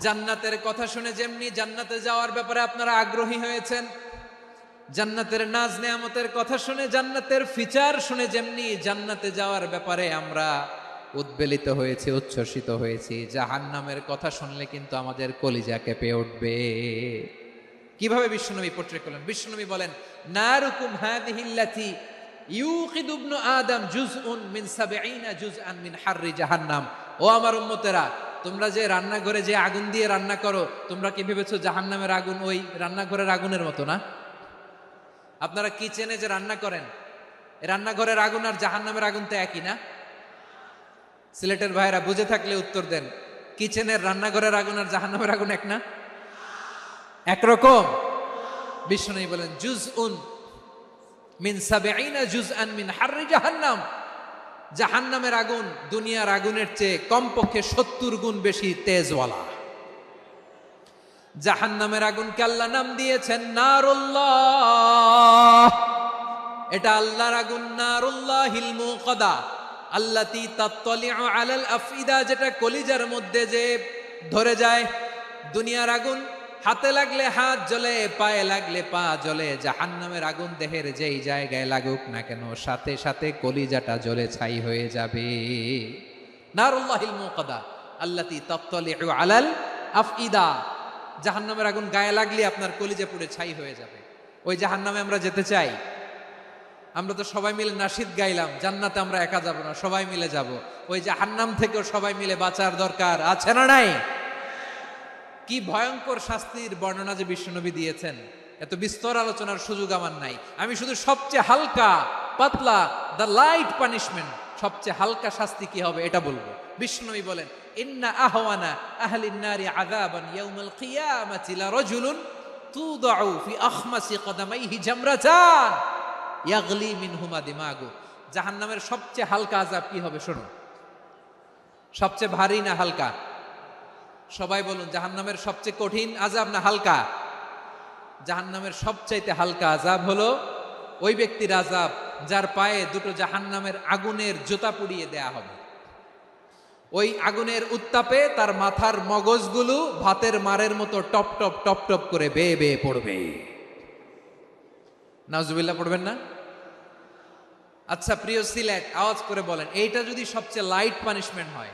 B: জান্নাতের কথা শুনে যেমনি জান্নাতে যাওয়ার ব্যাপারে আপনারা আগ্রহী হয়েছেন, জান্নাতের নাজ নেয়ামতের কথা শুনে, জান্নাতের ফিচার শুনে যেমনি জান্নাতে যাওয়ার ব্যাপারে আমরা উদ্বেলিত হয়েছি, উচ্ছ্বসিত হয়েছি, জাহান্নামের কথা শুনলে কিন্তু আমাদের কলিজা কেঁপে উঠবে। কিভাবে বিশ্বনবী পোট্রে করলেন? বিশ্বনবী বলেন, নারুকুম হাযিহিল্লাতী ইউকিদু ইবনু আদম জুজউন মিন ৭০ জুজআন মিন হাররি জাহান্নাম। ও আমার উম্মতেরা, তোমরা যে রান্নাঘরে যে আগুন দিয়ে রান্না করো, তোমরা কি ভেবেছো জাহান্নামের আগুন ওই রান্নাঘরের আগুনের মতো না? আপনারা কিচেনে যে রান্না করেন, রান্নাঘরের আগুন আর জাহান্নামের আগুন তো একই না? সিলেটের ভাইরা বুঝে থাকলে উত্তর দেন, কিচেনের রান্নাঘরের আগুন আর জাহান্নামের আগুন এক না? একরকম? বিষ্ণু বলেন, জুজউন মিন ৭০ জুজআন মিন হাররি জাহান্নাম। জাহান্নামের আগুন দুনিয়ার আগুনের চেয়ে কমপক্ষে ৭০ গুণ বেশি তেজওয়ালা। জাহান্নামের আগুনকে আল্লাহ নাম দিয়েছেন নারুল্লাহ। এটা আল্লাহর আগুন, নারুল্লাহিল মুকাদা আল্লাতী তাত্তালিউ আলাল আফইদা, যেটা কলিজার মধ্যে যে ধরে যায়। দুনিয়ার আগুন হাতে লাগলে হাত জ্বলে, পায়ে লাগলে পা জ্বলে। জাহান্নামের আগুন দেহের যেই জায়গায় লাগুক না কেন, সাথে সাথে কলিজাটা জ্বলে ছাই হয়ে যাবে। নারুল্লাহিল মুকাদা আল্লাতী তাত্তালিউ আলাল আফইদা। জাহান্নামের আগুন গায়ে লাগলে আপনার কলিজা পুড়ে ছাই হয়ে যাবে। ওই জাহান্নামে আমরা যেতে চাই? আমরা তো সবাই মিলে নাশিদ গাইলাম, জান্নাতে আমরা একা যাব না, সবাই মিলে যাব। ওই জাহান্নাম থেকেও সবাই মিলে বাঁচার দরকার আছে না নাই? কি ভয়ঙ্কর শাস্তির বর্ণনা যে বিশ্বনবী দিয়েছেন, এত বিস্তর আলোচনার সুযোগ আমার নাই। আমি শুধু সবচেয়ে হালকা পাতলা, দ্য লাইট পানিশমেন্ট, সবচেয়ে হালকা শাস্তি কি হবে এটা বলবো। বিশ্বনবী বলেন, ইন্না আহওয়ানা আহলিন নারি আযাবান ইয়াউমাল কিয়ামাতি লারাজুলুন তুদাউ ফি আখমাসি কদামাইহি জামরাতান ইয়াগলি মিনহুমা দিমাগু। জাহান্নামের সবচেয়ে হালকা আযাব কি হবে শোনো। সবচেয়ে ভারী না হালকা? সবাই বলুন, জাহান্নামের সবচেয়ে কঠিন আযাব না হালকা? জাহান্নামের সবচাইতে হালকা আযাব হলো ওই ব্যক্তির আযাব যার পায়ে দুটো জাহান্নামের আগুনের জুতা পুড়িয়ে দেয়া হবে। ওই আগুনের উত্তাপে তার মাথার মগজগুলো ভাতের মারের মতো টপ টপ টপ টপ করে বেয়ে বেয়ে পড়বে। নাউজুবিল্লাহ পড়বেন না? আচ্ছা প্রিয় সিলেট, আওয়াজ করে বলেন, এইটা যদি সবচেয়ে লাইট পানিশমেন্ট হয়,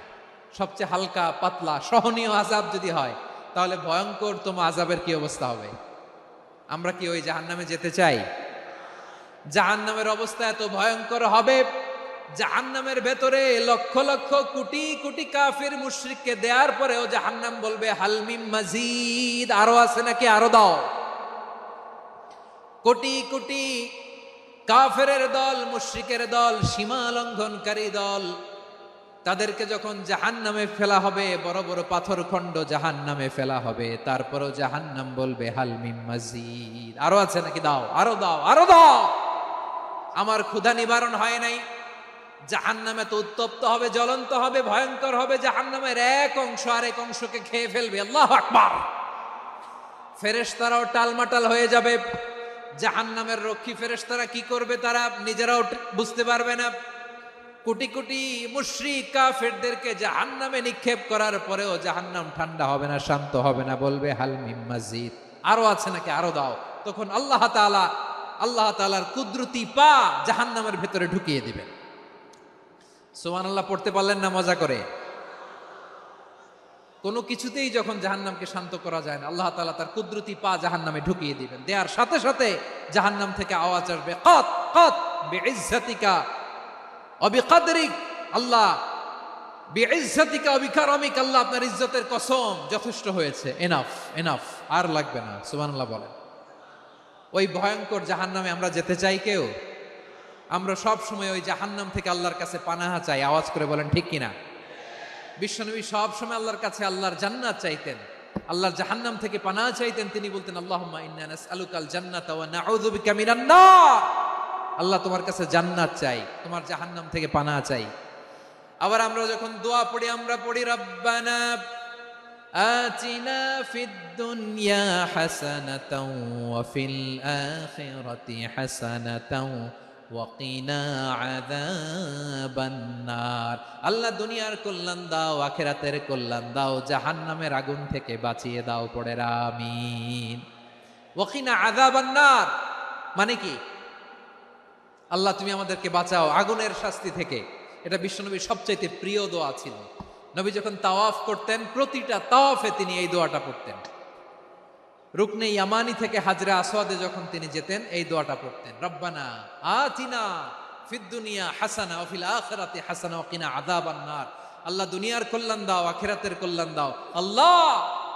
B: সবচেয়ে হালকা পাতলা সহনীয় আযাব যদি হয়, তাহলে ভয়ঙ্করতম আযাবের কি অবস্থা হবে? আমরা কি ওই জাহান্নামে যেতে চাই? জাহান্নামের অবস্থা এত ভয়ঙ্কর হবে, জাহান্নামের ভেতরে লক্ষ লক্ষ কোটি কোটি কাফির মুশরিককে দেওয়ার পরেও জাহান্নাম বলবে হাল মিন মাজিদ, আরো আছে নাকি, আরো দাও। কোটি কোটি কাফেরের দল, মুশরিকের দল, সীমা লঙ্ঘনকারী দল, তাদেরকে যখন জাহান্নামে ফেলা হবে, বড় বড় পাথর খণ্ড জাহান্নামে ফেলা হবে, তারপরও জাহান্নাম বলবে হাল মিন মাজিদ, আরো আছে নাকি, দাও, আরো দাও, আরো দাও। আমার ক্ষুধা নিবারণ হয় নাই। জাহান্নামে তো উত্তপ্ত হবে, জ্বলন্ত হবে, ভয়ঙ্কর হবে। জাহান্নামের এক অংশ আরেক অংশকে খেয়ে ফেলবে। আল্লাহু আকবার। ফেরেশতারাও টালমাটাল হয়ে যাবে। জাহান্নামের রক্ষী ফেরেশতারা কি করবে তারা নিজেরাও বুঝতে পারবে না। কোটি কোটি মুশরিক কাফেরদেরকে জাহান্নামে নিক্ষেপ করার পরেও জাহান্নাম ঠান্ডা হবে না, শান্ত হবে না, বলবে হাল মিন মাজিদ, আরো আছে নাকি, আরো দাও। তখন আল্লাহ তাআলার কুদরতি পা জাহান্নামের ভেতরে ঢুকিয়ে দিবেন। সুবহানাল্লাহ পড়তে পারলেন না মজা করে? কোনো কিছুতেই যখন জাহান্নামকে শান্ত করা যায় না, আল্লাহ তাআলা তার কুদরতি পা জাহান্নামে ঢুকিয়ে দিবেন। দেওয়ার সাথে সাথে জাহান্নাম থেকে আওয়াজ আসবে, কত কত বিইজ্জাতিকা ওয়া বিকদরিক, আল্লাহ বিইজ্জাতিকা ওয়া বিকারামিক, আল্লাহ আপনার ইজ্জতের কসম, যথেষ্ট হয়েছে, এনাফ এনাফ, আর লাগবে না। সুবহানাল্লাহ বলেন। ওই ভয়ঙ্কর জাহান্নামে আমরা যেতে চাই কেউ? আমরা সব সময় ওই জাহান্নাম থেকে আল্লাহর কাছে পানাহা চাই। আওয়াজ করে বলেন ঠিক কিনা? বিশ্বনবী সব সময় আল্লাহর কাছে আল্লাহর জান্নাত চাইতেন, আল্লাহর জাহান্নাম থেকে পানাহা চাইতেন। তিনি বলতেন, আল্লাহুম্মা ইন্না নাসআলুকাল জান্নাতা ওয়া নাউযু বিকা মিনান নার। আল্লাহ তোমার কাছে জান্নাত চাই, তোমার জাহান্নাম থেকে পানাহা চাই। আবার আমরা যখন দোয়া পড়ি, আমরা পড়ি রব্বানা আতিনা ফিদ দুনিয়া হাসানাতাও ওয়া ফিল আখিরাতি হাসানাতাও ওয়া কিনা আযাবান নার। আল্লাহ দুনিয়ার কল্যাণ দাও, আখিরাতের কল্যাণ দাও, জাহান্নামের আগুন থেকে বাঁচিয়ে দাও, পড়ে আমিন। ওয়া কিনা আযাবান নার। মানে কি? আল্লাহ তুমি আমাদেরকে বাঁচাও আগুনের শাস্তি থেকে। এটা বিশ্বনবীর সবচাইতে প্রিয় দোয়া ছিল। নবী যখন তাওয়াফ করতেন, প্রতিটা তাওয়াফে তিনি এই দোয়াটা পড়তেন। রুকনে ইয়ামানি থেকে হাজরে আসওয়াদে যখন তিনি যেতেন, এই দোয়াটা পড়তেন, রব্বানা আতিনা ফিদ দুনিয়া হাসানা ওয়া ফিল আখিরাতি হাসানা ওয়া কিনা আযাবান নার। আল্লাহ দুনিয়ার কল্যাণ দাও, আখিরাতের কল্যাণ দাও। আল্লাহ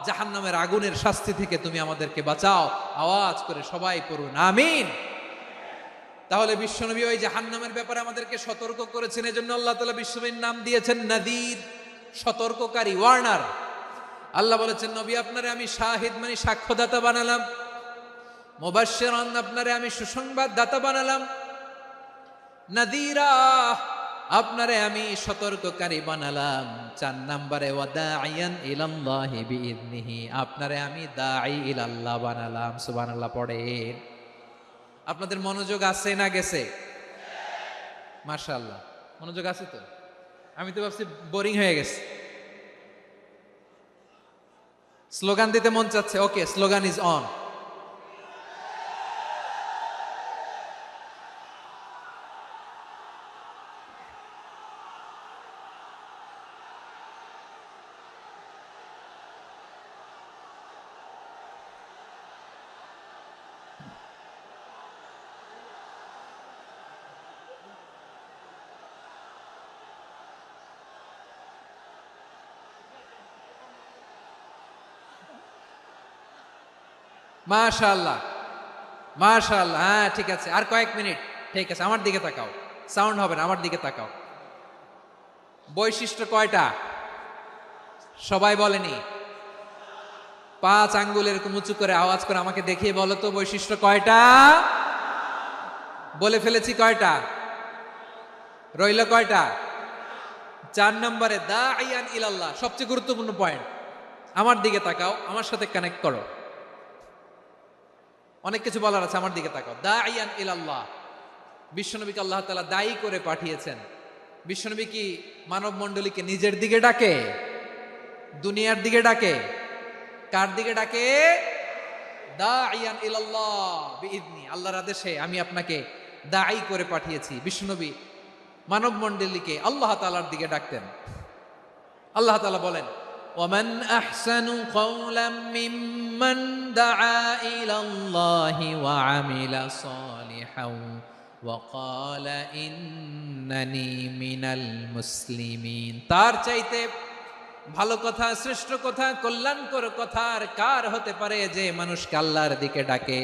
B: জাহান্নামের আগুনের শাস্তি থেকে তুমি আমাদেরকে বাঁচাও। আওয়াজ করে সবাই পড়ুন আমিন। তাহলে বিশ্বনবী ওই জাহান্নামের ব্যাপারে আমাদেরকে সতর্ক করেছেন, এজন্য আল্লাহ তাআলা বিশ্বনবীর নাম দিয়েছেন নাযীর, সতর্ককারী, ওয়ার্নার। আল্লাহ বলেছেন নবী আপনারে আমি শাহিদ মানে সাক্ষ্যদাতা বানালাম, মুবাশশিরান আপনারে আমি সুসংবাদ দাতা বানালাম, নাযীরা আপনারে আমি সতর্ককারী বানালাম। 4 নম্বরে ওয়াদাইয়ান ইলাল্লাহি বিইذনিহি, আপনারে আমি দাঈ ইলাল্লাহ বানালাম। সুবহানাল্লাহ পড়েন। আপনাদের মনোযোগ আছে না গেছে? মাশাআল্লাহ মনোযোগ আছে তো। আমি তো ভাবছি বোরিং হয়ে গেছে। স্লোগান দিতে মন চাচ্ছে। ওকে, স্লোগান ইজ অন। মাশাআল্লাহ মাশাআল্লাহ। হ্যাঁ ঠিক আছে, আর কয়েক মিনিট। ঠিক আছে, আমার দিকে তাকাও, সাউন্ড হবে না, আমার দিকে তাকাও। বৈশিষ্ট্য কয়টা সবাই বলেনি? 5 আঙ্গুল এরকম উঁচু করে আওয়াজ করে আমাকে দেখিয়ে বলো তো বৈশিষ্ট্য কয়টা? বলে ফেলেছি কয়টা? রইল কয়টা? 4 নম্বরে দাঈয়ান ইলাল্লাহ, সবচেয়ে গুরুত্বপূর্ণ পয়েন্ট। আমার দিকে তাকাও, আমার সাথে কানেক্ট করো। অনেক কিছু বলার আছে, আমার দিকে তাকাও। দাঈয়ান ইলাল্লাহ, বিশ্বনবীকে আল্লাহ তাআলা দায়ী করে পাঠিয়েছেন। বিশ্বনবী কি মানব মণ্ডলীকে নিজের দিকে ডাকে? দুনিয়ার দিকে ডাকে? কার দিকে ডাকে? দাঈয়ান ইলাল্লাহ বিইذনি, আল্লাহর আদেশে আমি আপনাকে দায়ী করে পাঠিয়েছি। বিশ্বনবী মানব মণ্ডলীকে আল্লাহ তাআলার দিকে ডাকতেন। আল্লাহ তাআলা বলেন, ওয়ামান আহসানু কওলাম মিম্মান দাআ ইলাল্লাহি ওয়া আমিলা সালিহান ওয়া ক্বালা ইন্নানি মিনাল মুসলিমিন। তার চাইতে ভালো কথা, শ্রেষ্ঠ কথা, কল্যাণকর কথা আর কার হতে পারে যে মানুষকে আল্লাহর দিকে ডাকে,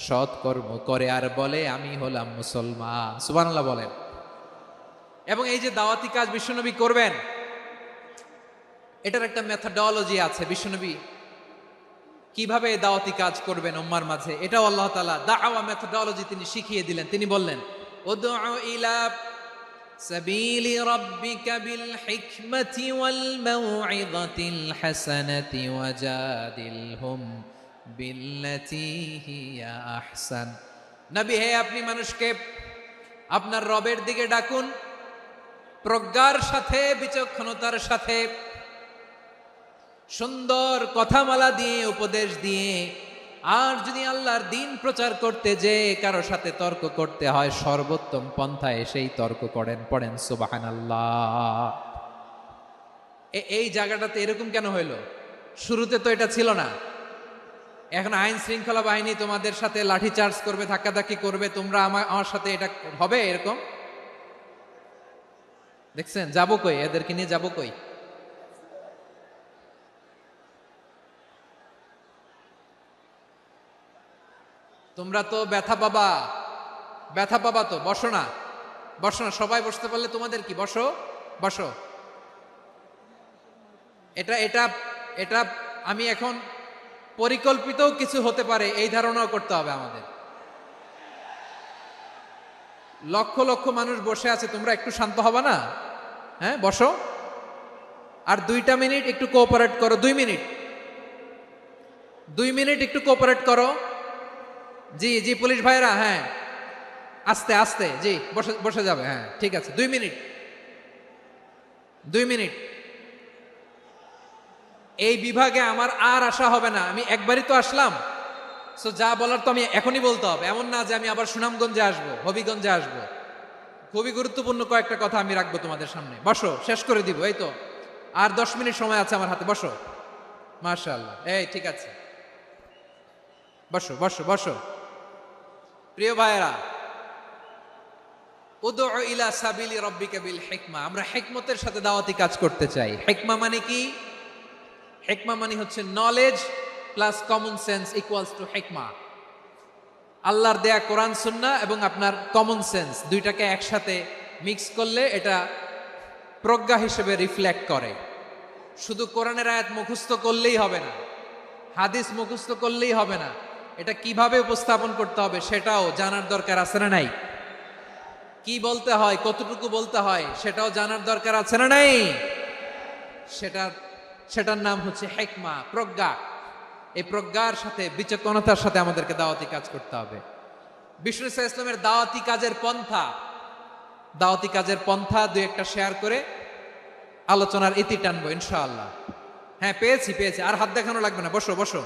B: সৎ কর্ম করে আর বলে আমি হলাম মুসলমান। সুবহানাল্লাহ বলেন। এবং এই যে দাওয়াতি কাজ বিশ্বনবী করবেন, এটার একটা মেথডোলজি আছে। বিশ্বনবী কিভাবে দাওয়াতি কাজ করবেন উম্মার মাঝে, এটাও আল্লাহ তাআলা দাওয়া মেথডোলজি তিনি শিখিয়ে দিলেন। তিনি বললেন, উদউ ইলা সাবিলি রাব্বিকা বিল হিকমাতি ওয়াল মাউইযাতিল হাসানাতি ওয়াজাদিলহুম বিল্লাতী হিয়া আহসান। নবী হে, আপনি মানুষকে আপনার রবের দিকে ডাকুন প্রজ্ঞার সাথে, বিচক্ষণতার সাথে, সুন্দর কথামালা দিয়ে, উপদেশ দিয়ে। আর যদি আল্লাহর দিন প্রচার করতে যে কারো সাথে তর্ক করতে হয়, সর্বোত্তম পন্থায় সেই তর্ক করেন। পড়েন সুবহানাল্লাহ। এই জায়গাটাতে এরকম কেন হইলো? শুরুতে তো এটা ছিল না। এখন আইন শৃঙ্খলা বাহিনী তোমাদের সাথে লাঠি চার্জ করবে, ধাক্কাধাক্কি করবে, তোমরা আমার সাথে এটা হবে এরকম? দেখছেন যাবো কই? এদেরকে নিয়ে যাবো কই? তোমরা তো ব্যথা পাবা, ব্যথা পাবা তো। বসো না, বসো না, সবাই বসতে পারলে তোমাদের কি? বসো বসো। এটা এটা এটা আমি এখন পরিকল্পিত কিছু হতে পারে এই ধারণাও করতে হবে আমাদের। লক্ষ লক্ষ মানুষ বসে আছে, তোমরা একটু শান্ত হবা না? হ্যাঁ বসো। আর 2টা মিনিট একটু কোঅপারেট করো। 2 মিনিট, 2 মিনিট একটু কোঅপারেট করো। জি জি পুলিশ ভাইরা, হ্যাঁ আস্তে আস্তে, জি বসে বসে যাবে। হ্যাঁ ঠিক আছে, 2 মিনিট, 2 মিনিট। এই বিভাগে আমার আর আসা হবে না, আমি একবারই তো আসলাম। সো যা বলার তো আমি এখনই বলতে হবে, এমন না যে আমি আবার সুনামগঞ্জে আসবো, হবিগঞ্জে আসবো। খুবই গুরুত্বপূর্ণ কয়েকটা কথা আমি রাখবো তোমাদের সামনে। বসো, শেষ করে দিব। এই তো আর 10 মিনিট সময় আছে আমার হাতে। বসো। মাশাআল্লাহ, এই ঠিক আছে, বসো বসো বসো। প্রিয় ভাইয়েরা, উদউ ইলা সাবিলি রাব্বিকা বিল হিকমা, আমরা হিকমতের সাথে দাওয়াতি কাজ করতে চাই। হিকমা মানে কি? হিকমা মানে হচ্ছে knowledge plus common sense equals to হিকমা। আল্লাহর দেয়া কোরআন সুন্নাহ এবং আপনার কমন সেন্স দুইটাকে একসাথে মিক্স করলে এটা প্রজ্ঞা হিসেবে রিফ্লেক্ট করে। শুধু কোরআনের আয়াত মুখস্থ করলেই হবে না, হাদিস মুখস্থ করলেই হবে না, এটা কিভাবে উপস্থাপন করতে হবে সেটাও জানার দরকার আছে না নাই? কি বলতে হয়, কতটুকু বলতে হয় সেটাও জানার দরকার আছে না নাই? সেটার নাম হচ্ছে হিকমা, প্রজ্ঞা। এই প্রজ্ঞার সাথে বিচক্ষণতার সাথে আমাদেরকে দাওয়াতি কাজ করতে হবে। বিষ্ণু ইসলামের দাওয়াতি কাজের পন্থা দুই একটা শেয়ার করে আলোচনার ইতি টানবো ইনশাআল্লাহ। হ্যাঁ, পেয়েছি। আর হাত দেখানো লাগবে না, বসো বসো।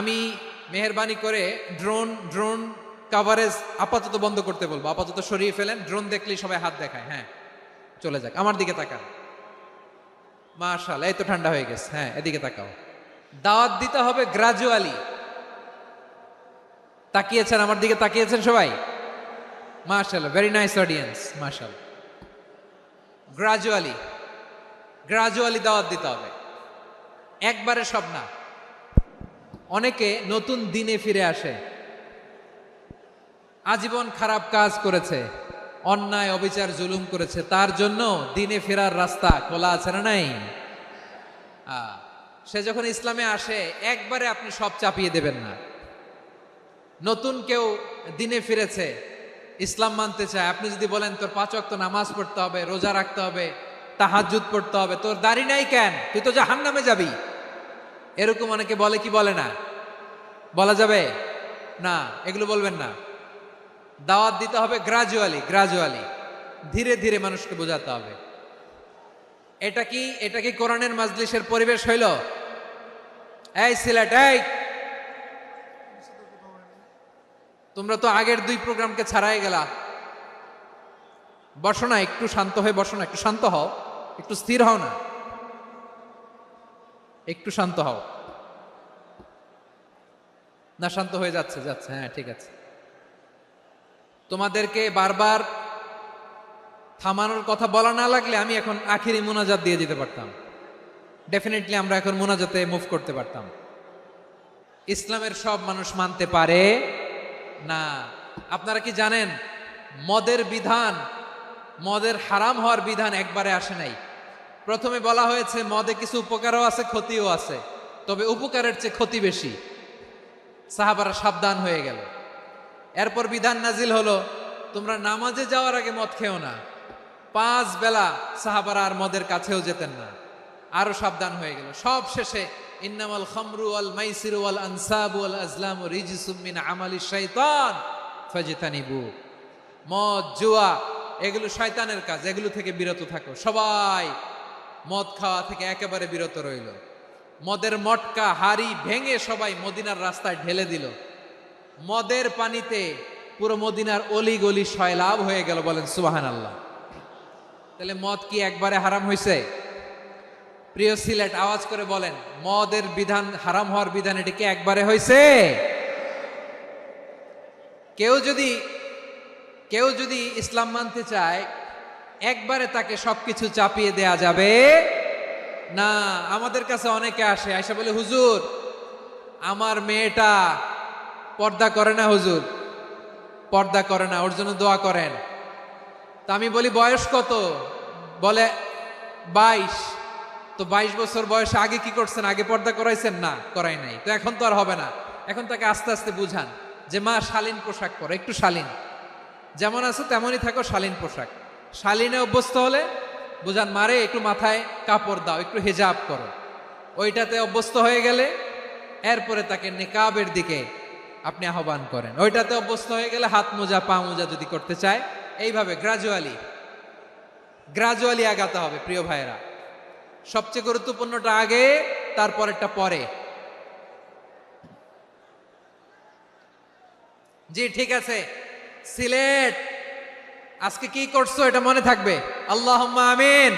B: আমি মেহেরবানি করে ড্রোন কাভারেজ আপাতত বন্ধ করতে বলবো, আপাতত সরিয়ে ফেলেন। ড্রোন দেখলেই সবাই হাত দেখায়। হ্যাঁ, চলে যাক, আমার দিকে তাকান। মাশাআল্লাহ, এই তো ঠান্ডা হয়ে গেছে। হ্যাঁ, এদিকে তাকাও। দাওয়াত দিতে হবে গ্রাজুয়ালি। তাকিয়েছেন আমার দিকে, তাকিয়েছেন সবাই? মাশাআল্লাহ, ভেরি নাইস অডিয়েন্স, মাশাআল্লাহ। গ্রাজুয়ালি দাওয়াত দিতে হবে, একবারে সব না। অনেকে নতুন দিনে ফিরে আসে, আজীবন খারাপ কাজ করেছে, অন্যায় অবিচার জুলুম করেছে, তার জন্য দিনে ফেরার রাস্তা খোলা আছে না নাই? সে যখন ইসলামে আসে একবারে আপনি সব চাপিয়ে দেবেন না। নতুন কেউ দিনে ফিরেছে, ইসলাম মানতে চায়, আপনি যদি বলেন তোর 5 ওয়াক্ত নামাজ পড়তে হবে, রোজা রাখতে হবে, তাহাজ্জুদ পড়তে হবে, তোর দাড়ি নাই কেন, তুই তো জাহান্নামে যাবি, এরকম অনেকে বলে কি বলে না? বলা যাবে না, এগুলো বলবেন না। দাওয়াত দিতে হবে গ্রাজুয়ালি, ধীরে ধীরে মানুষকে বোঝাতে হবে। এটা কি কোরআনের মাজলিসের পরিবেশ হইল? এই সিলেট, এই তোমরা তো আগের 2 প্রোগ্রামকে ছাড়াই গেলা। বসো না, একটু শান্ত হয়ে বসো না, একটু শান্ত হও, একটু স্থির হও না, একটু শান্ত হও না। শান্ত হয়ে যাচ্ছে। হ্যাঁ, ঠিক আছে। তোমাদেরকে বারবার থামানোর কথা বলা না লাগলে আমি এখন আখিরি মোনাজাত দিয়ে যেতে পারতাম। ডেফিনেটলি আমরা এখন মোনাজাতে মুভ করতে পারতাম। ইসলামের সব মানুষ মানতে পারে না। আপনারা কি জানেন মদের হারাম হওয়ার বিধান একবারে আসে নাই। প্রথমে বলা হয়েছে মদে কিছু উপকারও আছে, ক্ষতিও আছে, তবে উপকারের চেয়ে ক্ষতি বেশি। সাহাবারা সাবধান হয়ে গেল। এরপর বিধান নাজিল হলো, তোমরা নামাজে যাওয়ার আগে মদ খেও না। 5 বেলা সাহাবারা আর মদের কাছেও যেতেন না, আরো সাবধান হয়ে গেল। সব শেষে ইন্নামাল খামরু ওয়াল মাইসিরু ওয়াল আনসাবু ওয়াল আজলামু রিজসুম মিন আমালিশ শাইতান ফাজতানিবু। মদ, জুয়া এগুলো শয়তানের কাজ, এগুলো থেকে বিরত থাকো। সবাই মদ খাওয়া থেকে একেবারে বিরত রইল। মদের মটকা হাড়ি ভেঙে সবাই মদিনার রাস্তায় ঢেলে দিল। মদের পানিতে পুরো মদিনার অলি গলি সয়লাভ হয়ে গেল। বলেন সুবহানাল্লাহ। তাহলে মদ কি একবারে হারাম হয়েছে? প্রিয় সিলেট, আওয়াজ করে বলেন, মদের বিধান, হারাম হওয়ার বিধান এটা কি একবারে হয়েছে? কেউ যদি ইসলাম মানতে চায় একবারে তাকে সবকিছু চাপিয়ে দেয়া যাবে না। আমাদের কাছে অনেকে আসে, আয়সা বলে, হুজুর আমার মেয়েটা পর্দা করে না, হুজুর পর্দা করে না, ওর জন্য দোয়া করেন। তা আমি বলি বয়স কত? বলে 22। তো 22 বছর বয়সে আগে কি করছেন? আগে পর্দা করাইছেন? না, করাই নাই। তো এখন তো আর হবে না। এখন তাকে আস্তে আস্তে বুঝান যে মা শালীন পোশাক পরো, একটু শালীন, যেমন আছো তেমনই থাকো, শালীন পোশাক। শালীনে অভ্যস্ত হলে বুঝান, মারে একটু মাথায় কাপড় দাও, একটু হেজাব করো। ওইটাতে অভ্যস্ত হয়ে গেলে এরপরে তাকে নিকাবের দিকে আপনি আহ্বান করেন। ওইটাতে অভ্যস্ত হয়ে গেলে হাত মোজা, পা মোজা যদি করতে চায়, এইভাবে গ্রাজুয়ালি আগাতে হবে। প্রিয় ভাইয়েরা, সবচেয়ে গুরুত্বপূর্ণটা আগে, তারপরেরটা পরে। জি ঠিক আছে, সিলেট আজকে কি করছো এটা মনে থাকবে। আল্লাহুম্মা আমিন।